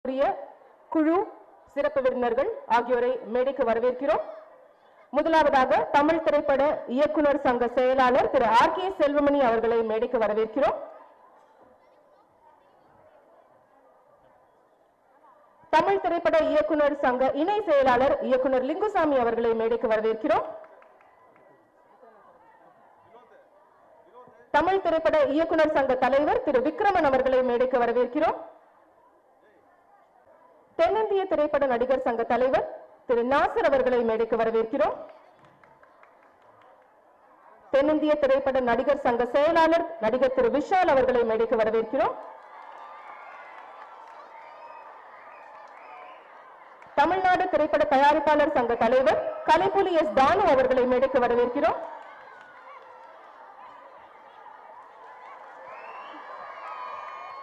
குழு சிறப்பு விருந்தினர்கள் ஆகியோரை மேடைக்கு வரவேற்கிறோம். முதலாவதாக தமிழ் திரைப்பட இயக்குனர் சங்க செயலாளர் திரு ஆர்.கே. செல்வமணி அவர்களை மேடைக்கு வரவேற்கிறோம். தமிழ் திரைப்பட இயக்குனர் சங்க இணை செயலாளர் இயக்குனர் லிங்குசாமி அவர்களை மேடைக்கு வரவேற்கிறோம். தமிழ் திரைப்பட இயக்குனர் சங்க தலைவர் திரு விக்ரமன் அவர்களை மேடைக்கு வரவேற்கிறோம். தென்னிந்திய திரைப்பட நடிகர் சங்க தலைவர் திரு நாசர் அவர்களை மேடைக்கு வரவேற்கிறோம். தென்னிந்திய திரைப்பட நடிகர் சங்க செயலாளர் நடிகர் திரு விஷால் அவர்களை மேடைக்கு வரவேற்கிறோம். தமிழ்நாடு திரைப்பட தயாரிப்பாளர் சங்க தலைவர் கலைப்புலி எஸ். தானு அவர்களை மேடைக்கு வரவேற்கிறோம்.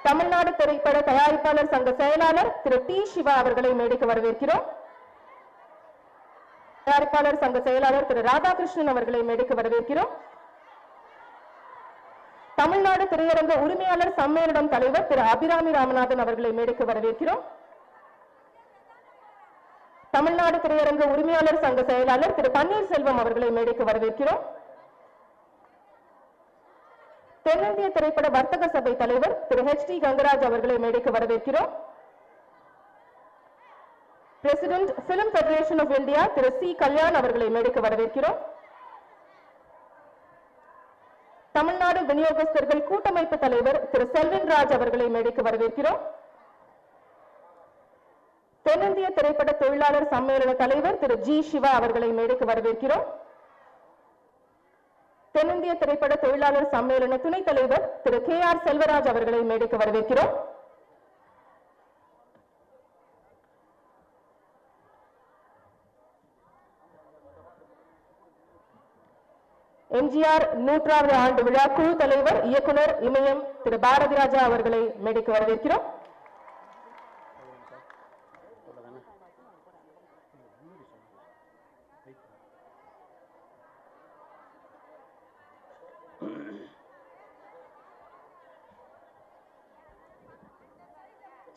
தமிழ்நாடு திரைப்பட தயாரிப்பாளர் சங்க செயலாளர் திரு டி. சிவா அவர்களை மேடைக்கு வரவேற்கிறோம். தயாரிப்பாளர் சங்க செயலாளர் திரு ராதாகிருஷ்ணன் அவர்களை மேடைக்கு வரவேற்கிறோம். தமிழ்நாடு திரையரங்க உரிமையாளர் சம்மேளனம் தலைவர் திரு அபிராமி ராமநாதன் அவர்களை மேடைக்கு வரவேற்கிறோம். தமிழ்நாடு திரையரங்க உரிமையாளர் சங்க செயலாளர் திரு பன்னீர்செல்வம் அவர்களை மேடைக்கு வரவேற்கிறோம். தென்னிந்திய திரைப்பட வர்த்தக சபை தலைவர் திரு H.T. கங்கராஜ் அவர்களை மேடைக்கு வரவேற்கிறோம். President film federation of India திரு சி. கல்யாண் அவர்களை மேடைக்கு வரவேற்கிறோம். தமிழ்நாடு விநியோகஸ்தர்கள் கூட்டமைப்பு தலைவர் திரு செல்வன் ராஜ் அவர்களை மேடைக்கு வரவேற்கிறோம். தென்னிந்திய திரைப்பட தொழிலாளர் சம்மேளன தலைவர் திரு ஜி. சிவா அவர்களை மேடைக்கு வரவேற்கிறோம். தென்னிந்திய திரைப்பட தொழிலாளர் சம்மேளன துணைத் தலைவர் திரு K.R. செல்வராஜ் அவர்களை மேடைக்கு வரவேற்கிறோம். எம்ஜிஆர் 100வது ஆண்டு விழா குழு தலைவர் இயக்குனர் இமயம் திரு பாரதி ராஜா அவர்களை மேடைக்கு வரவேற்கிறோம்.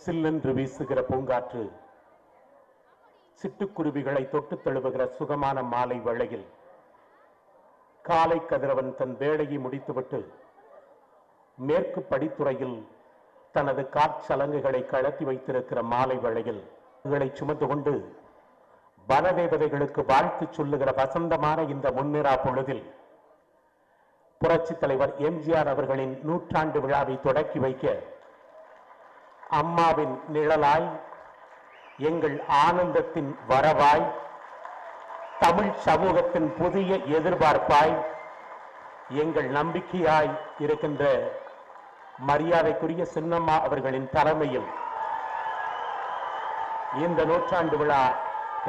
சில்லென்று வீசுகிற பூங்காற்று சிட்டுக்குருவிகளை தொட்டு தழுவுகிற சுகமான மாலை வேளையில் காலை கதிரவன் தன் வேலையை முடித்துவிட்டு மேற்கு படித்துறையில் தனது காற்சலங்குகளை கழத்தி வைத்திருக்கிற மாலை வேளையில் சுமந்து கொண்டு வனதேவதைகளுக்கு வாழ்த்து சொல்லுகிற வசந்தமான இந்த முன்னிரா பொழுதில் புரட்சி தலைவர் எம்ஜிஆர் அவர்களின் 100ஆண்டு விழாவை தொடக்கி வைக்க அம்மாவின் நிழலாய் எங்கள் ஆனந்தத்தின் வரவாய் தமிழ் சமூகத்தின் புதிய எதிர்பார்ப்பாய் எங்கள் நம்பிக்கையாய் இருக்கின்ற மரியாதைக்குரிய சின்னம்மா அவர்களின் தலைமையில் இந்த 100ஆண்டு விழா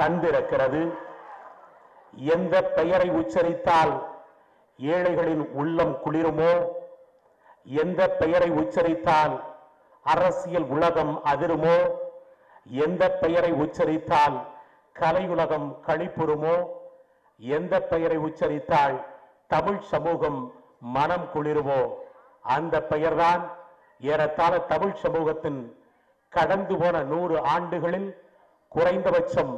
தந்திருக்கிறது. எந்த பெயரை உச்சரித்தால் ஏழைகளின் உள்ளம் குளிருமோ, எந்த பெயரை உச்சரித்தால் அரசியல் உலகம் அதிருமோ, எந்த பெயரை உச்சரித்தால் கலையுலகம் களிப்புறுமோ, எந்த பெயரை உச்சரித்தால் தமிழ் சமூகம் மனம் குளிருமோ, அந்த பெயர்தான் ஏறத்தாழ தமிழ் சமூகத்தின் கடந்து போன 100 ஆண்டுகளில் குறைந்தபட்சம்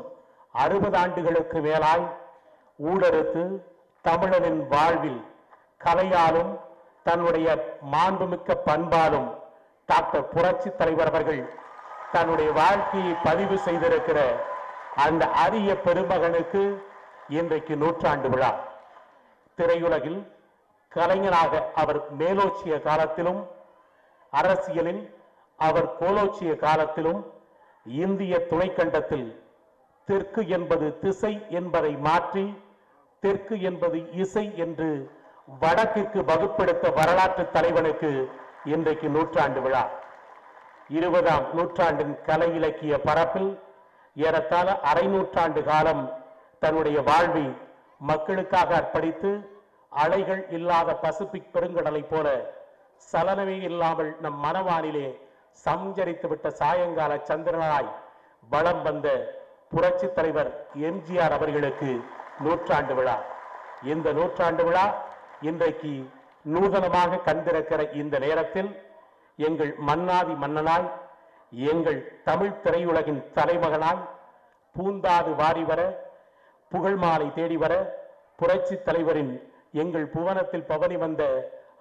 60 ஆண்டுகளுக்கு மேலாய் ஊடறுத்து தமிழனின் வாழ்வில் கலையாலும் தன்னுடைய மாண்புமிக்க பண்பாலும் டாக்டர் புரட்சி தலைவர் அவர்கள் தன்னுடைய வாழ்க்கையை பதிவு செய்திருக்கிற அந்த அரிய பெருமகனுக்கு இன்றைக்கு 100ஆண்டு விழா. திரையுலகில் கலைஞனாக அவர் மேலோச்சிய காலத்திலும் அரசியலில் அவர் கோலோச்சிய காலத்திலும் இந்திய துணைக்கண்டத்தில் தெற்கு என்பது திசை என்பதை மாற்றி தெற்கு என்பது இசை என்று வடக்கிற்கு வகுப்பெடுத்த வரலாற்று தலைவனுக்கு இன்றைக்கு 100ஆண்டு விழா. 20ஆம் நூற்றாண்டின் கலை இலக்கிய பரப்பில் ஏறத்தாழ அரை நூற்றாண்டு காலம் தன்னுடைய வாழ்வை மக்களுக்காக அர்ப்பணித்து அலைகள் இல்லாத பசிபிக் பெருங்கடலை போல சலனமே இல்லாமல் நம் மனவானிலே சஞ்சரித்துவிட்ட சாயங்கால சந்திரனாய் வலம் வந்த புரட்சி தலைவர் எம்ஜிஆர் அவர்களுக்கு 100ஆண்டு விழா. இந்த 100ஆண்டு விழா இன்றைக்கு நூதனமாக கண்டிருக்கிற இந்த நேரத்தில் எங்கள் மன்னாதி மன்னனாய் எங்கள் தமிழ் திரையுலகின் தலைமகனாய் பூந்தாது வாரி வர, புகழ் மாலை தேடி வர, புரட்சி தலைவரின் எங்கள் புவனத்தில் பவனி வந்த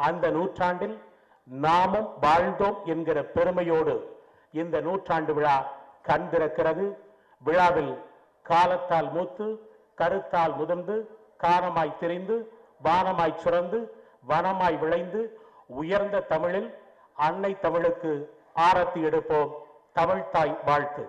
அந்த நூற்றாண்டில் நாமும் வாழ்ந்தோம் என்கிற பெருமையோடு இந்த நூற்றாண்டு விழா கண் திறக்கிறது. விழாவில் காலத்தால் மூத்து, கருத்தால் முதிர்ந்து, காணமாய் திரிந்து, வானமாய் சுரந்து, வனமாய் விளைந்து, உயர்ந்த தமிழில் அன்னை தமிழுக்கு ஆரத்தி எடுப்போம். தமிழ் தாய் வாழ்த்து.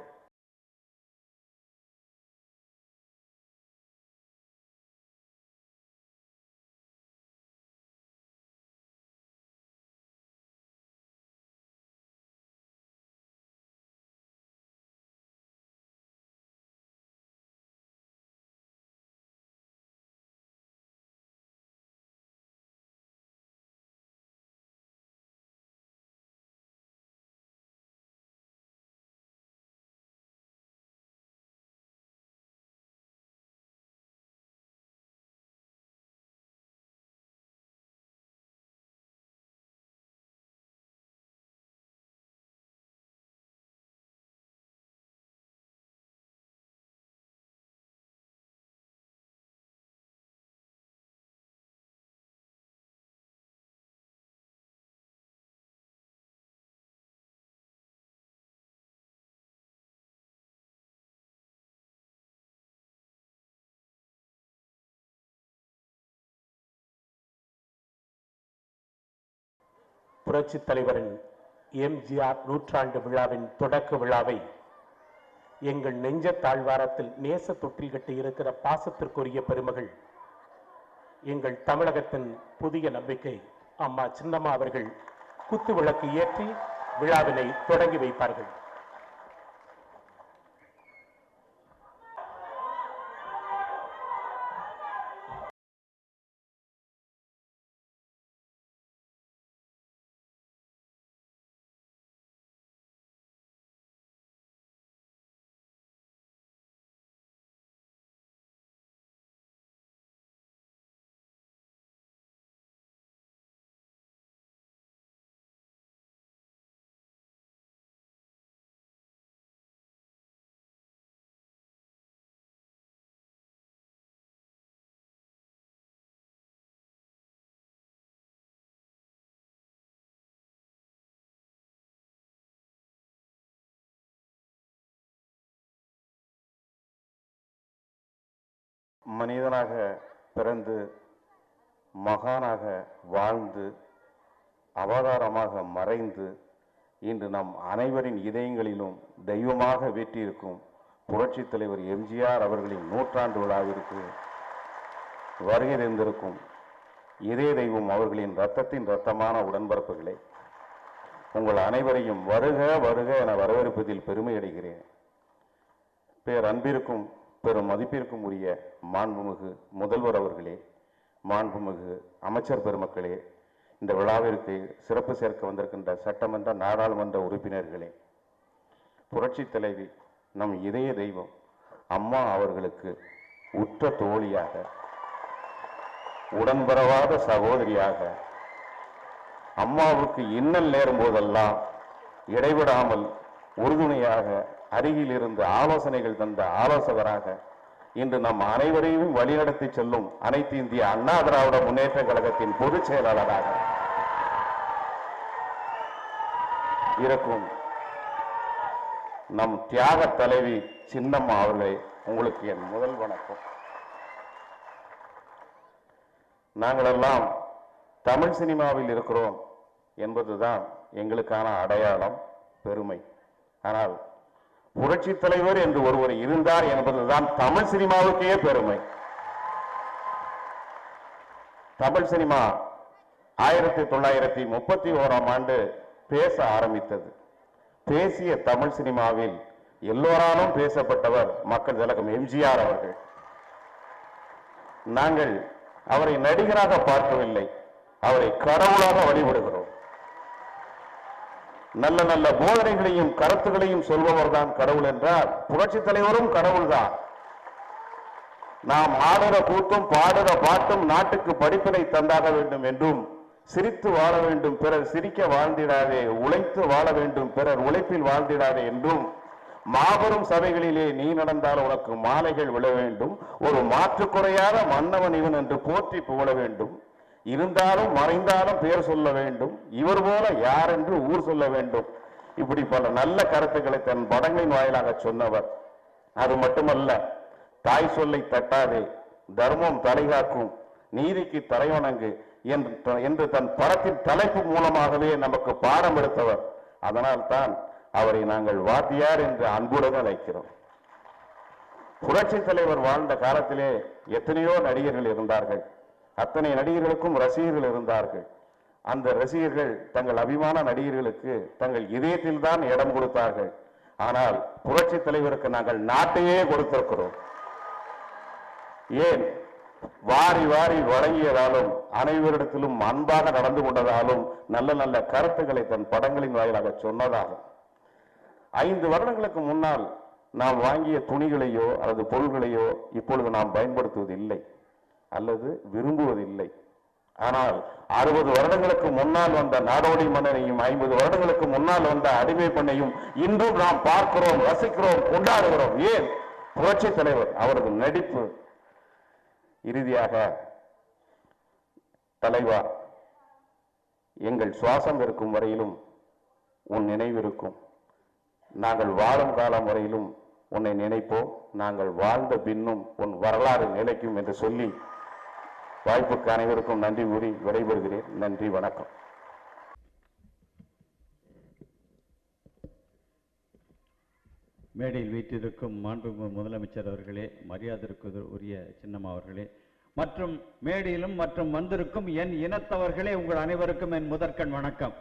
புரட்சி தலைவரின் எம்ஜிஆர் நூற்றாண்டு விழாவின் தொடக்க விழாவை எங்கள் நெஞ்ச தாழ்வாரத்தில் நேச தொற்றில் கட்டி இருக்கிற பாசத்திற்குரிய பெருமகள், எங்கள் தமிழகத்தின் புதிய நம்பிக்கை அம்மா சின்னம்மா அவர்கள் குத்து விளக்கு ஏற்றி விழாவினை தொடங்கி வைப்பார்கள். மனிதனாக பிறந்து மகானாக வாழ்ந்து அவதாரமாக மறைந்து இன்று நம் அனைவரின் இதயங்களிலும் தெய்வமாக வீற்றிருக்கும் புரட்சி தலைவர் எம்ஜிஆர் அவர்களின் நூற்றாண்டு விழாவிற்கு வருகை தந்திருக்கும் இதே தெய்வம் அவர்களின் இரத்தத்தின் இரத்தமான உடன்பிறப்புகளை உங்கள் அனைவரையும் வருக வருக என வரவேற்பதில் பெருமை அடைகிறேன். பேரன்பிற்கும் பெரும் மதிப்பிற்கும் உரிய மாண்புமிகு முதல்வர் அவர்களே, மாண்புமிகு அமைச்சர் பெருமக்களே, இந்த விழாவிற்கு சிறப்பு சேர்க்க வந்திருக்கின்ற சட்டமன்ற நாடாளுமன்ற உறுப்பினர்களே, புரட்சி தலைவி நம் இதய தெய்வம் அம்மா அவர்களுக்கு உற்ற தோழியாக, உடன்பரவாத சகோதரியாக, அம்மாவுக்கு இன்னல் நேரும் போதெல்லாம் இடைவிடாமல் உறுதுணையாக அருகில் இருந்து ஆலோசனைகள் தந்த ஆலோசகராக இன்று நம் அனைவரையும் வழிநடத்தி செல்லும் அனைத்து இந்திய அண்ணா திராவிட முன்னேற்ற கழகத்தின் பொதுச் செயலாளராக இருக்கும் நம் தியாக தலைவி சின்னம்மா அவர்களே, உங்களுக்கு என் முதல் வணக்கம். நாங்களெல்லாம் தமிழ் சினிமாவில் இருக்கிறோம் என்பதுதான் எங்களுக்கான அடையாளம், பெருமை. ஆனால் புரட்சி தலைவர் என்று ஒருவர் இருந்தார் என்பதுதான் தமிழ் சினிமாவுக்கே பெருமை. தமிழ் சினிமா 1931ஆம் ஆண்டு பேச ஆரம்பித்தது. பேசிய தமிழ் சினிமாவில் எல்லோராலும் பேசப்பட்டவர் மக்கள் திலகம் எம்ஜிஆர் அவர்கள். நாங்கள் அவரை நடிகராக பார்க்கவில்லை, அவரை கடவுளாக வழிபடுகிறோம். நல்ல நல்ல போதனைகளையும் கருத்துகளையும் சொல்பவர் தான் கடவுள் என்றால் புரட்சி தலைவரும் கடவுள் தான். நாம் ஆடுற கூத்தும் பாடுற பாட்டும் நாட்டுக்கு படிப்பினை தந்தாக வேண்டும் என்றும் சிரித்து வாழ வேண்டும் பிறர் சிரிக்க வாழ்ந்திடாதே, உழைத்து வாழ வேண்டும் பிறர் உழைப்பில் வாழ்ந்திடாதே என்றும், மாபெரும் சபைகளிலே நீ நடந்தால் உனக்கு மாலைகள் விழ வேண்டும், ஒரு மாற்றுக்குறையாத மன்னவன் இவன் என்று போற்றி புகழ வேண்டும், இருந்தாலும் மறைந்தாலும் பேர் சொல்ல வேண்டும், இவர் போல யார் என்று ஊர் சொல்ல வேண்டும். இப்படி பல நல்ல கருத்துக்களை தன் படங்களின் வாயிலாக சொன்னவர். அது மட்டுமல்ல, தாய் சொல்லை தட்டாதே, தர்மம் தலைகாக்கும், நீதிக்கு தலைவணங்கு என்று தன் படத்தின் தலைப்பு மூலமாகவே நமக்கு பாடம் எடுத்தவர். அதனால் தான் அவரை நாங்கள் வாத்தியார் என்று அன்புடன் அழைக்கிறோம். புரட்சி தலைவர் வாழ்ந்த காலத்திலே எத்தனையோ நடிகர்கள் இருந்தார்கள். அத்தனை நடிகர்களுக்கும் ரசிகர்கள் இருந்தார்கள். அந்த ரசிகர்கள் தங்கள் அபிமான நடிகர்களுக்கு தங்கள் இதயத்தில் தான் இடம் கொடுத்தார்கள். ஆனால் புரட்சி தலைவருக்கு நாங்கள் நாட்டையே கொடுத்திருக்கிறோம். ஏன்? வாரி வாரி வழங்கியதாலும், அனைவரிடத்திலும் அன்பாக நடந்து கொண்டதாலும், நல்ல நல்ல கருத்துக்களை தன் படங்களின் வாயிலாக சொன்னதாலும். 5 வருடங்களுக்கு முன்னால் நாம் வாங்கிய துணிகளையோ அல்லது பொருள்களையோ இப்பொழுது நாம் பயன்படுத்துவதில்லை அல்லது விரும்புவதில்லை. ஆனால் 60 வருடங்களுக்கு முன்னால் வந்த நாடோடி மன்னனையும் 50 வருடங்களுக்கு முன்னால் வந்த அடிமை பெண்ணையும் இன்றும் நாம் பார்க்கிறோம், ரசிக்கிறோம், கொண்டாடுகிறோம். ஏன்? புரட்சி தலைவர் அவரது நடிப்பு. இறுதியாக, தலைவா, எங்கள் சுவாசம் இருக்கும் வரையிலும் உன் நினைவிருக்கும். நாங்கள் வாழும் காலம் வரையிலும் உன்னை நினைப்போம். நாங்கள் வாழ்ந்த பின்னும் உன் வரலாறு நிலைக்கும் என்று சொல்லி வாய்ப்புக்கு அனைவருக்கும் நன்றி கூறி விடைபெறுகிறேன். நன்றி, வணக்கம். மேடையில் வீட்டிற்கும் மாண்புமிகு முதலமைச்சர் அவர்களே, மரியாதைக்கு உரிய சின்னம்மா அவர்களே, மற்றும் மேடையிலும் மற்றும் வந்திருக்கும் என் இனத்தவர்களே, உங்கள் அனைவருக்கும் என் முதற்கண் வணக்கம்.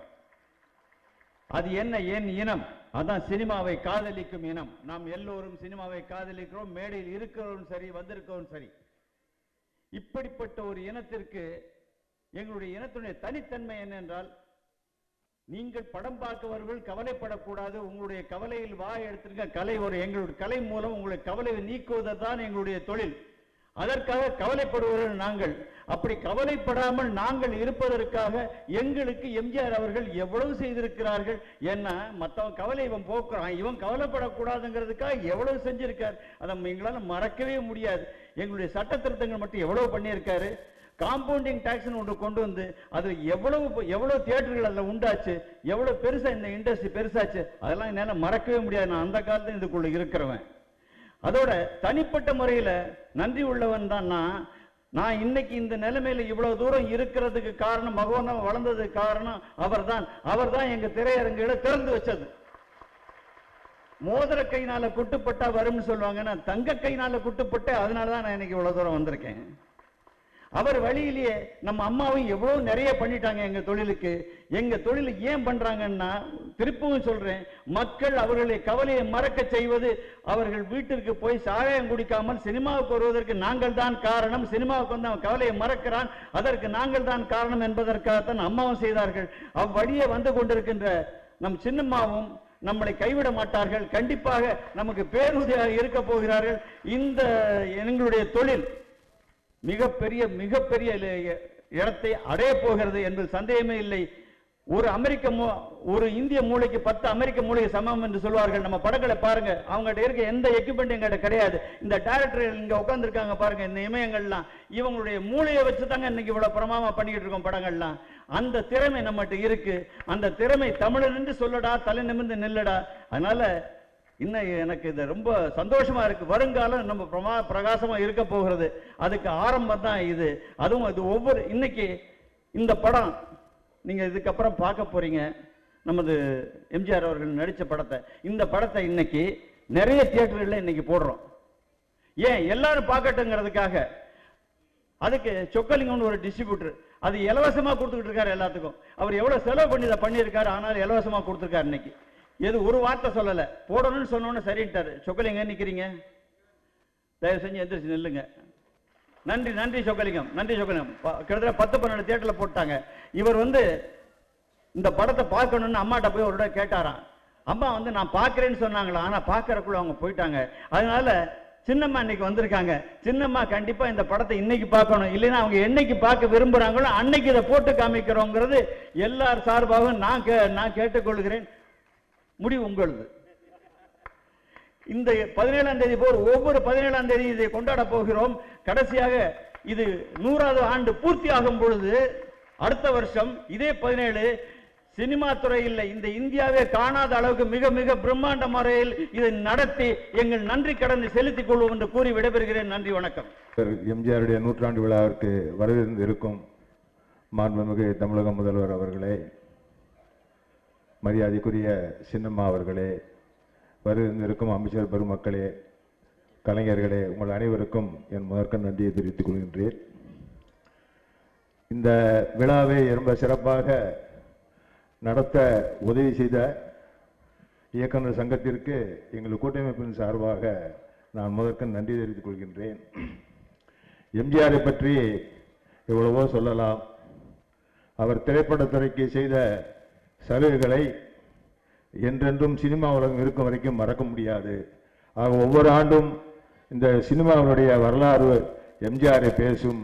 அது என்ன? என் இனம். அதான் சினிமாவை காதலிக்கும் இனம். நாம் எல்லோரும் சினிமாவை காதலிக்கிறோம். மேடையில் இருக்கிறவரும் சரி, வந்திருக்கிறவரும் சரி. இப்படிப்பட்ட ஒரு இனத்திற்கு எங்களுடைய இனத்துடைய தனித்தன்மை என்னென்றால், நீங்கள் படம் பார்க்கவர்கள் கவலைப்படக்கூடாது. உங்களுடைய கவலையில் வாய் எடுத்திருக்க கலை ஒரு எங்களுடைய கலை மூலம் உங்களுடைய கவலையை நீக்குவதுதான் எங்களுடைய தொழில். அதற்காக கவலைப்படுவர்கள் நாங்கள். அப்படி கவலைப்படாமல் நாங்கள் இருப்பதற்காக எங்களுக்கு எம்ஜிஆர் அவர்கள் எவ்வளவு செய்திருக்கிறார்கள். என்ன மற்றவன் கவலை இவன் போக்குறான், இவன் கவலைப்படக்கூடாதுங்கிறதுக்காக எவ்வளவு செஞ்சிருக்கார். அதை எங்களால் மறக்கவே முடியாது. எங்களுடைய சட்ட திருத்தங்கள் மட்டும் எவ்வளவு பண்ணியிருக்காரு. காம்பவுண்டிங் டாக்ஸ் ஒன்று கொண்டு வந்து அது எவ்வளவு தியேட்டர்கள் அதில் உண்டாச்சு, எவ்வளவு பெருசா இந்த இண்டஸ்ட்ரி பெருசாச்சு, அதெல்லாம் என்னால் மறக்கவே முடியாது. நான் அந்த காலத்தில் இதுக்குள்ள இருக்கிறவன். அதோட தனிப்பட்ட முறையில் நன்றி உள்ளவன் தான் நான் இன்னைக்கு இந்த நிலைமையில இவ்வளவு தூரம் இருக்கிறதுக்கு காரணம், மகோனம் வளர்ந்ததுக்கு காரணம் அவர்தான் எங்க திரையரங்குகளை திறந்து வச்சது. மோதிர கையினால குட்டுப்பட்டா வரும்னு சொல்லுவாங்க. நான் தங்க கையினால குட்டுப்பட்டு, அதனாலதான் நான் இன்னைக்கு இவ்வளவு தூரம் வந்திருக்கேன். அவர் வழியிலேயே நம்ம அம்மாவும் எவ்வளவு நிறைய பண்ணிட்டாங்க எங்க தொழிலுக்கு. எங்க தொழில் ஏன் பண்றாங்கன்னா, திருப்பவும் சொல்றேன், மக்கள் அவர்களை கவலையை மறக்க செய்வது, அவர்கள் வீட்டிற்கு போய் சாராயம் குடிக்காமல் சினிமாவுக்கு வருவதற்கு நாங்கள் தான் காரணம். சினிமாவுக்கு வந்து அவன் கவலையை மறக்கிறான், அதற்கு நாங்கள் தான் காரணம் என்பதற்காகத்தான் அம்மாவும் செய்தார்கள். அவ்வழியே வந்து கொண்டிருக்கின்ற நம் சின்னம்மாவும் நம்மளை கைவிட மாட்டார்கள். கண்டிப்பாக நமக்கு பேருதவியாக இருக்க போகிறார்கள். இந்த எங்களுடைய தொழில் மிகப்பெரிய இடத்தை அடைய போகிறது என்பது சந்தேகமே இல்லை. ஒரு இந்திய மூளைக்கு 10 அமெரிக்க மூளைக்கு சமம் என்று சொல்வார்கள். நம்ம படங்களை பாருங்க, அவங்ககிட்ட இருக்க எந்த எக்யூப்மெண்ட் எங்கிட்ட கிடையாது. இந்த டைரக்டர்கள் இங்க உட்கார்ந்து இருக்காங்க பாருங்க, இந்த இமயங்கள்லாம் இவங்களுடைய மூளையை வச்சு தாங்க இன்னைக்கு இவ்வளவு பிரமாமா பண்ணிக்கிட்டு இருக்கோம் படங்கள்லாம். அந்த திறமை நம்மகிட்ட இருக்கு. அந்த திறமை தமிழன் என்று சொல்லடா, தலை நிமிர்ந்து நில்லடா. அதனால இன்னும் எனக்கு இது ரொம்ப சந்தோஷமா இருக்கு. வருங்காலம் நம்ம பிரகாசமா இருக்க போகிறது. அதுக்கு ஆரம்பம் தான் இது. அதுவும் இது ஒவ்வொரு இன்னைக்கு இந்த படம் நீங்க இதுக்கப்புறம் பார்க்க போறீங்க. நமது எம்ஜிஆர் அவர்கள் நடிச்ச படத்தை, இந்த படத்தை இன்னைக்கு நிறைய தியேட்டர்களில் இன்னைக்கு போடுறோம். ஏன்? எல்லாரும் பார்க்கட்டுங்கிறதுக்காக. அதுக்கு சொக்கலிங்கம்னு ஒரு டிஸ்ட்ரிபியூட்டர், அது இலவசமா கொடுத்துக்கிட்டு இருக்காரு எல்லாத்துக்கும். அவர் எவ்வளவு செலவு பண்ணி இதை பண்ணியிருக்காரு, ஆனால் இலவசமா கொடுத்துருக்காரு. இன்னைக்கு எது ஒரு வார்த்தை சொல்லல, போடணும்னு சொன்னோன்னு சரிட்டாரு. சொக்கலிங்க நிக்கிறீங்க, தயவு செஞ்சு எந்திரிச்சு நில்லுங்க. நன்றி நன்றி சொக்கலிங்கம், நன்றி சொக்கலிங்கம். கிட்டத்தட்ட 10-12 தியேட்டர்ல போட்டாங்க. இவர் வந்து இந்த படத்தை பார்க்கணும்னு அம்மாட்ட போய் ஒரு கேட்டாராம். அம்மா வந்து நான் பார்க்கிறேன்னு சொன்னாங்களா, ஆனா பார்க்கறக்குள்ள அவங்க போயிட்டாங்க. அதனால சின்னம்மா இன்னைக்கு வந்திருக்காங்க. சின்னம்மா கண்டிப்பா இந்த படத்தை இன்னைக்கு பார்க்கணும், இல்லைன்னா அவங்க என்னைக்கு பார்க்க விரும்புறாங்களோ அன்னைக்கு இதை போட்டு காமிக்கிறோங்கிறது எல்லார் சார்பாகவும் நான் கேட்டுக்கொள்கிறேன். முடிவு உங்களது. இந்த 17ஆம் தேதி போல் ஒவ்வொரு 17ஆம் தேதி இதை கொண்டாட போகிறோம். கடைசியாக இது 100வது ஆண்டு பூர்த்தி ஆகும் பொழுது அடுத்த வருஷம் இதே 17 சினிமா துறையில் இந்த இந்தியாவே காணாத அளவுக்கு மிக மிக பிரம்மாண்ட முறையில் இதை நடத்தி எங்கள் நன்றி கடனை செலுத்திக் கொள்வோம் என்று கூறி விடைபெறுகிறேன். நன்றி, வணக்கம். எம்ஜிஆருடைய 100ஆண்டு விழாவிற்கு வரவிருந்திருக்கும் மாண்புமிகு தமிழக முதல்வர் அவர்களே, மரியாதைக்குரிய சின்னம்மா அவர்களே, வரவிருந்திருக்கும் அமைச்சர் பெருமக்களே, கலைஞர்களே, உங்கள் அனைவருக்கும் என் முதற்கண் நன்றியை தெரிவித்துக் கொள்கின்றேன். இந்த விழாவை ரொம்ப சிறப்பாக நடத்த உதவி செய்த இயக்குனர் சங்கத்திற்கு எங்கள் கூட்டமைப்பின் சார்பாக நான் முதற்கண் நன்றி தெரிவித்துக் கொள்கின்றேன். எம்ஜிஆரை பற்றி எவ்வளவோ சொல்லலாம். அவர் திரைப்படத்துறைக்கு செய்த சலுகைகளை என்றென்றும் சினிமா உலகம் இருக்கும் வரைக்கும் மறக்க முடியாது. ஆக ஒவ்வொரு ஆண்டும் இந்த சினிமாவுடைய வரலாறு எம்ஜிஆரை பேசும்.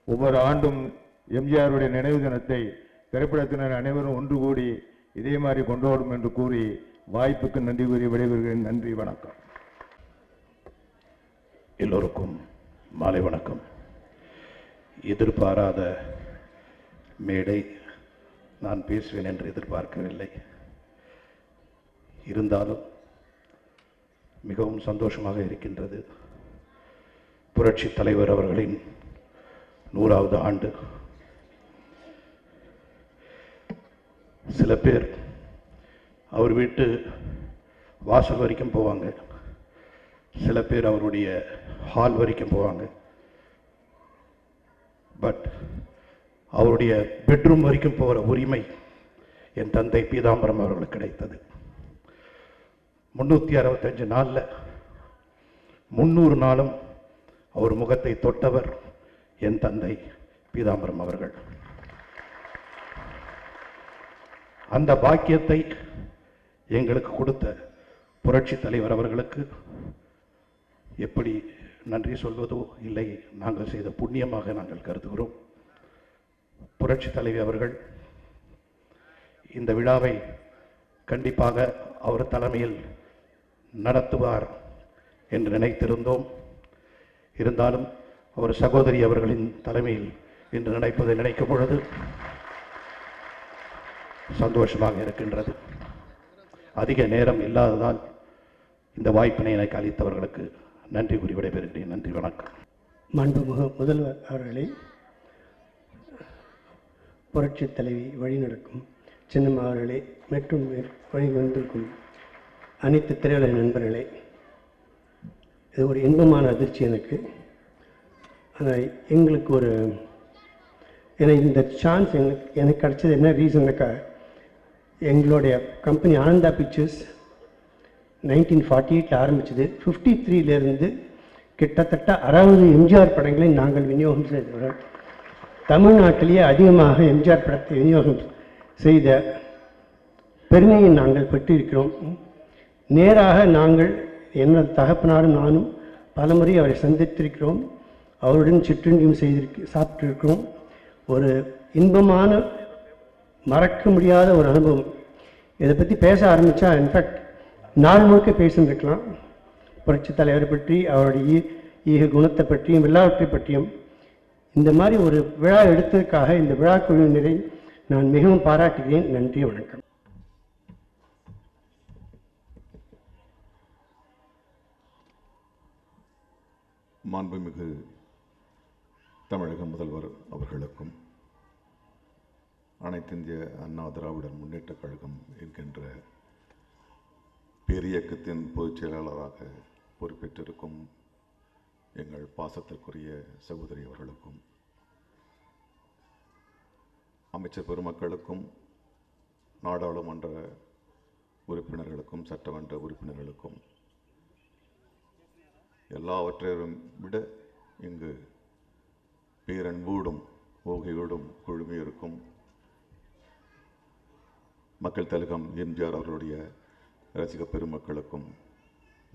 ஒவ்வொரு ஆண்டும் எம்ஜிஆருடைய நினைவு தினத்தை திரைப்படத்தினர் அனைவரும் ஒன்று கூடி இதே மாதிரி கொண்டாடும் என்று கூறி வாய்ப்புக்கு நன்றி கூறி விடைபெறுகிறேன். நன்றி, வணக்கம். எல்லோருக்கும் மாலை வணக்கம். எதிர்பாராத மேடை, நான் பேசுவேன் என்று எதிர்பார்க்கவில்லை. இருந்தாலும் மிகவும் சந்தோஷமாக இருக்கின்றது. புரட்சி தலைவர் அவர்களின் 100வது ஆண்டு. சில பேர் அவர் வீட்டு வாசல் வரைக்கும் போவாங்க, சில பேர் அவருடைய ஹால் வரைக்கும் போவாங்க. பட் அவருடைய பெட்ரூம் வரைக்கும் போகிற உரிமை என் தந்தை பீதாம்பரம் அவர்களுக்கு கிடைத்தது. 365 நாளில் 300 நாளும் அவர் முகத்தை தொட்டவர் என் தந்தை பீதாம்பரம் அவர்கள். அந்த பாக்கியத்தை எங்களுக்கு கொடுத்த புரட்சி தலைவர் அவர்களுக்கு எப்படி நன்றி சொல்வதோ இல்லை, நாங்கள் செய்த புண்ணியமாக நாங்கள் கருதுகிறோம். புரட்சி தலைவி அவர்கள் இந்த விழாவை கண்டிப்பாக அவர் தலைமையில் நடத்துவார் என்று நினைத்திருந்தோம். இருந்தாலும் அவர் சகோதரி அவர்களின் தலைமையில் இன்று நினைப்பதை நினைக்கும் பொழுது சந்தோஷமாக இருக்கின்றது. அதிக நேரம் இல்லாததால் இந்த வாய்ப்பினை எனக்கு அளித்தவர்களுக்கு நன்றி கூறி விடைபெறுகிறேன். நன்றி, வணக்கம். மாண்புமிகு முதல்வர் அவர்களே, புரட்சி தலைவி வழிநடக்கும் சின்னம்மா அவர்களே, மற்றும் வழி வந்திருக்கும் அனைத்து திரையுலக நண்பர்களே, இது ஒரு இன்பமான அதிர்ச்சி எனக்கு. ஆனால் எங்களுக்கு இந்த சான்ஸ் எனக்கு கிடைச்சது என்ன ரீசன்னாக்கா, எங்களுடைய கம்பெனி ஆனந்தா பிக்சர்ஸ் 1948 ஆரம்பிச்சது. 53லேருந்து கிட்டத்தட்ட 60 எம்ஜிஆர் படங்களை நாங்கள் விநியோகம் செய்தவர்கள். தமிழ்நாட்டிலேயே அதிகமாக எம்ஜிஆர் படத்தை விநியோகம் செய்த பெருமையை நாங்கள் பெற்றிருக்கிறோம். நேராக நாங்கள் எனது தகப்பனாரும் நானும் பலமுறை அவரை சந்தித்திருக்கிறோம். அவருடன் சிற்றுண்டியும் சாப்பிட்டிருக்கிறோம். ஒரு இன்பமான மறக்க முடியாத ஒரு அனுபவம். இதை பற்றி பேச ஆரம்பித்தா இன்ஃபேக்ட் நாள் முழுக்க பேசியிருக்கலாம். புரட்சி தலைவரை பற்றி, அவருடைய ஈக குணத்தை பற்றியும் எல்லாவற்றை பற்றியும். இந்த மாதிரி ஒரு விழா எடுத்ததற்காக இந்த விழா குழுவினரை நான் மிகவும் பாராட்டுகிறேன். நன்றி, வணக்கம். மாண்புமிகு தமிழக முதல்வர் அவர்களுக்கும் அனைத்து இந்திய அண்ணா திராவிடர் முன்னேற்றக் கழகம் என்கின்ற பேரியக்கத்தின் பொதுச் செயலாளராக பொறுப்பேற்றிருக்கும் எங்கள் பாசத்திற்குரிய சகோதரி அவர்களுக்கும், அமைச்சர் பெருமக்களுக்கும், நாடாளுமன்ற உறுப்பினர்களுக்கும், சட்டமன்ற உறுப்பினர்களுக்கும், எல்லாவற்றையும் விட இங்கு பேரன்போடும் ஓகையோடும் குழுமியிருக்கும் மக்கள் திலகம் எம்ஜிஆர் அவர்களுடைய ரசிக பெருமக்களுக்கும்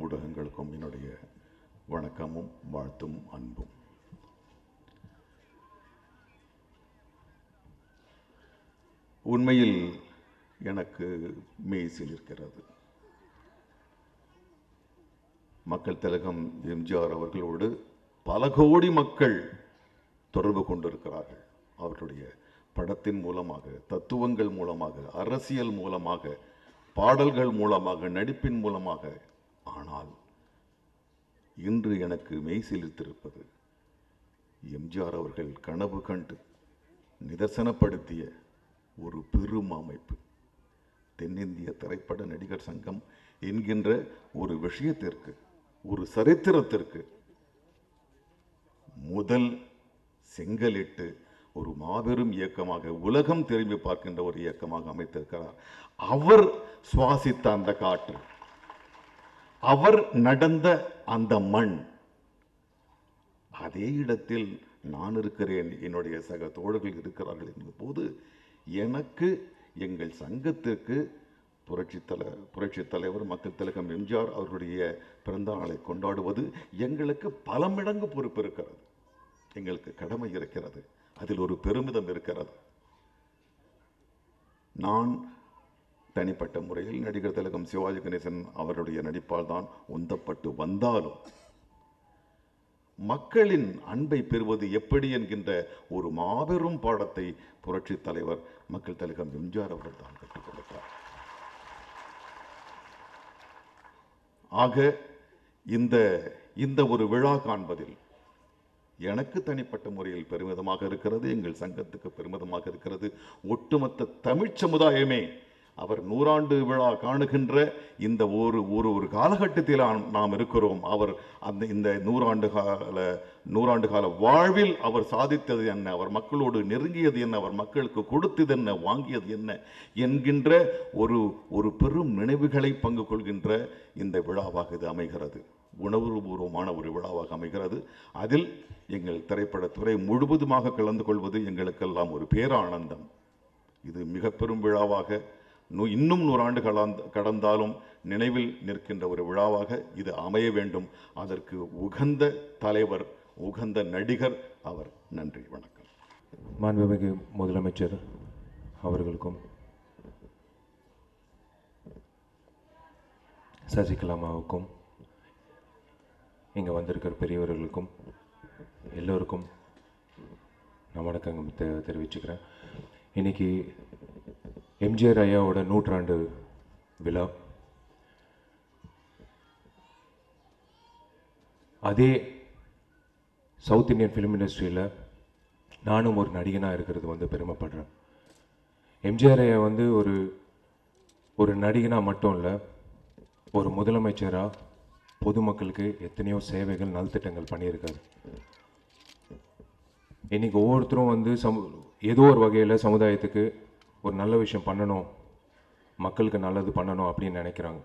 ஊடகங்களுக்கும் என்னுடைய வணக்கமும் வாழ்த்தும் அன்பும். உண்மையில் எனக்கு மெய் சிலிர்க்கிறது. மக்கள் திலகம் எம்ஜிஆர் அவர்களோடு பல கோடி மக்கள் தொடர்பு கொண்டிருக்கிறார்கள். அவர்களுடைய படத்தின் மூலமாக, தத்துவங்கள் மூலமாக, அரசியல் மூலமாக, பாடல்கள் மூலமாக, நடிப்பின் மூலமாக. ஆனால் இன்று எனக்கு மெய் சிலிர்த்திருப்பது எம்ஜிஆர் அவர்கள் கனவு கண்டு நிதர்சனப்படுத்திய ஒரு பெரும் அமைப்பு, தென்னிந்திய திரைப்பட நடிகர் சங்கம் என்கின்ற ஒரு விஷயத்திற்கு, ஒரு சரித்திரத்திற்கு முதல் செங்கலிட்டு ஒரு மாபெரும் இயக்கமாக, உலகம் திரும்பி பார்க்கின்ற ஒரு இயக்கமாக அமைத்திருக்கிறார். அவர் சுவாசித்த அந்த காற்று, அவர் நடந்த அந்த மண், அதே இடத்தில் நான் இருக்கிறேன், என்னுடைய சக தோழர்கள் இருக்கிறார்கள் என்கிற போது எனக்கு, எங்கள் சங்கத்திற்கு புரட்சித் தலைவர் மக்கள் திலகம் எம்ஜிஆர் அவருடைய பிறந்த நாளை கொண்டாடுவது எங்களுக்கு பல மடங்கு பொறுப்பு இருக்கிறது. எங்களுக்கு கடமை இருக்கிறது, அதில் ஒரு பெருமிதம் இருக்கிறது. நான் தனிப்பட்ட முறையில் நடிகர் திலகம் சிவாஜி கணேசன் அவருடைய நடிப்பால் தான் உந்தப்பட்டு வந்தாலும் மக்களின் அன்பை பெறுவது எப்படி என்கின்ற ஒரு மாபெரும் பாடத்தை புரட்சி தலைவர் மக்கள் திலகம் எம்ஜிஆர் அவர்கள் தான் கற்றுக் கொடுத்தார். ஆக இந்த ஒரு விழா காண்பதில் எனக்கு தனிப்பட்ட முறையில் பெருமிதமாக இருக்கிறது, எங்கள் சங்கத்துக்கு பெருமிதமாக இருக்கிறது. ஒட்டுமொத்த தமிழ் சமுதாயமே அவர் 100 விழா காணுகின்ற இந்த ஒரு காலகட்டத்தில் நாம் இருக்கிறோம். அவர் இந்த 100 கால வாழ்வில் அவர் சாதித்தது என்ன, அவர் மக்களோடு நெருங்கியது என்ன, அவர் மக்களுக்கு கொடுத்தது என்ன, வாங்கியது என்ன என்கின்ற ஒரு பெரும் நினைவுகளை பங்கு கொள்கின்ற இந்த விழாவாக இது அமைகிறது. உணர்வுபூர்வமான ஒரு விழாவாக அமைகிறது. அதில் எங்கள் திரைப்படத்துறை முழுவதுமாக கலந்து கொள்வது எங்களுக்கெல்லாம் ஒரு பேரானந்தம். இது மிக பெரும் விழாவாக, இன்னும் 100 ஆண்டு கடந்தாலும் நினைவில் நிற்கின்ற ஒரு விழாவாக இது அமைய வேண்டும். அதற்கு உகந்த தலைவர், உகந்த நடிகர் அவர். நன்றி, வணக்கம். மாண்புமிகு முதலமைச்சர் அவர்களுக்கும் சசிகலாமாவுக்கும் இங்கே வந்திருக்கிற பெரியவர்களுக்கும் எல்லோருக்கும் நான் வணக்கம் தெரிவிச்சுக்கிறேன். இன்னைக்கு எம்ஜிஆர் ஐயாவோட 100 விழா. அதே சவுத் இந்தியன் ஃபிலிம் இண்டஸ்ட்ரியில் நானும் ஒரு நடிகனாக இருக்கிறது பெருமைப்படுறேன். எம்ஜிஆர் ஐயா ஒரு நடிகனாக மட்டும் இல்லை, ஒரு முதலமைச்சராக பொதுமக்களுக்கு எத்தனையோ சேவைகள், நலத்திட்டங்கள் பண்ணியிருக்காரு. இன்றைக்கி ஒவ்வொருத்தரும் ஏதோ ஒரு வகையில் சமுதாயத்துக்கு ஒரு நல்ல விஷயம் பண்ணணும், மக்களுக்கு நல்லது பண்ணணும் அப்படின்னு நினைக்கிறாங்க.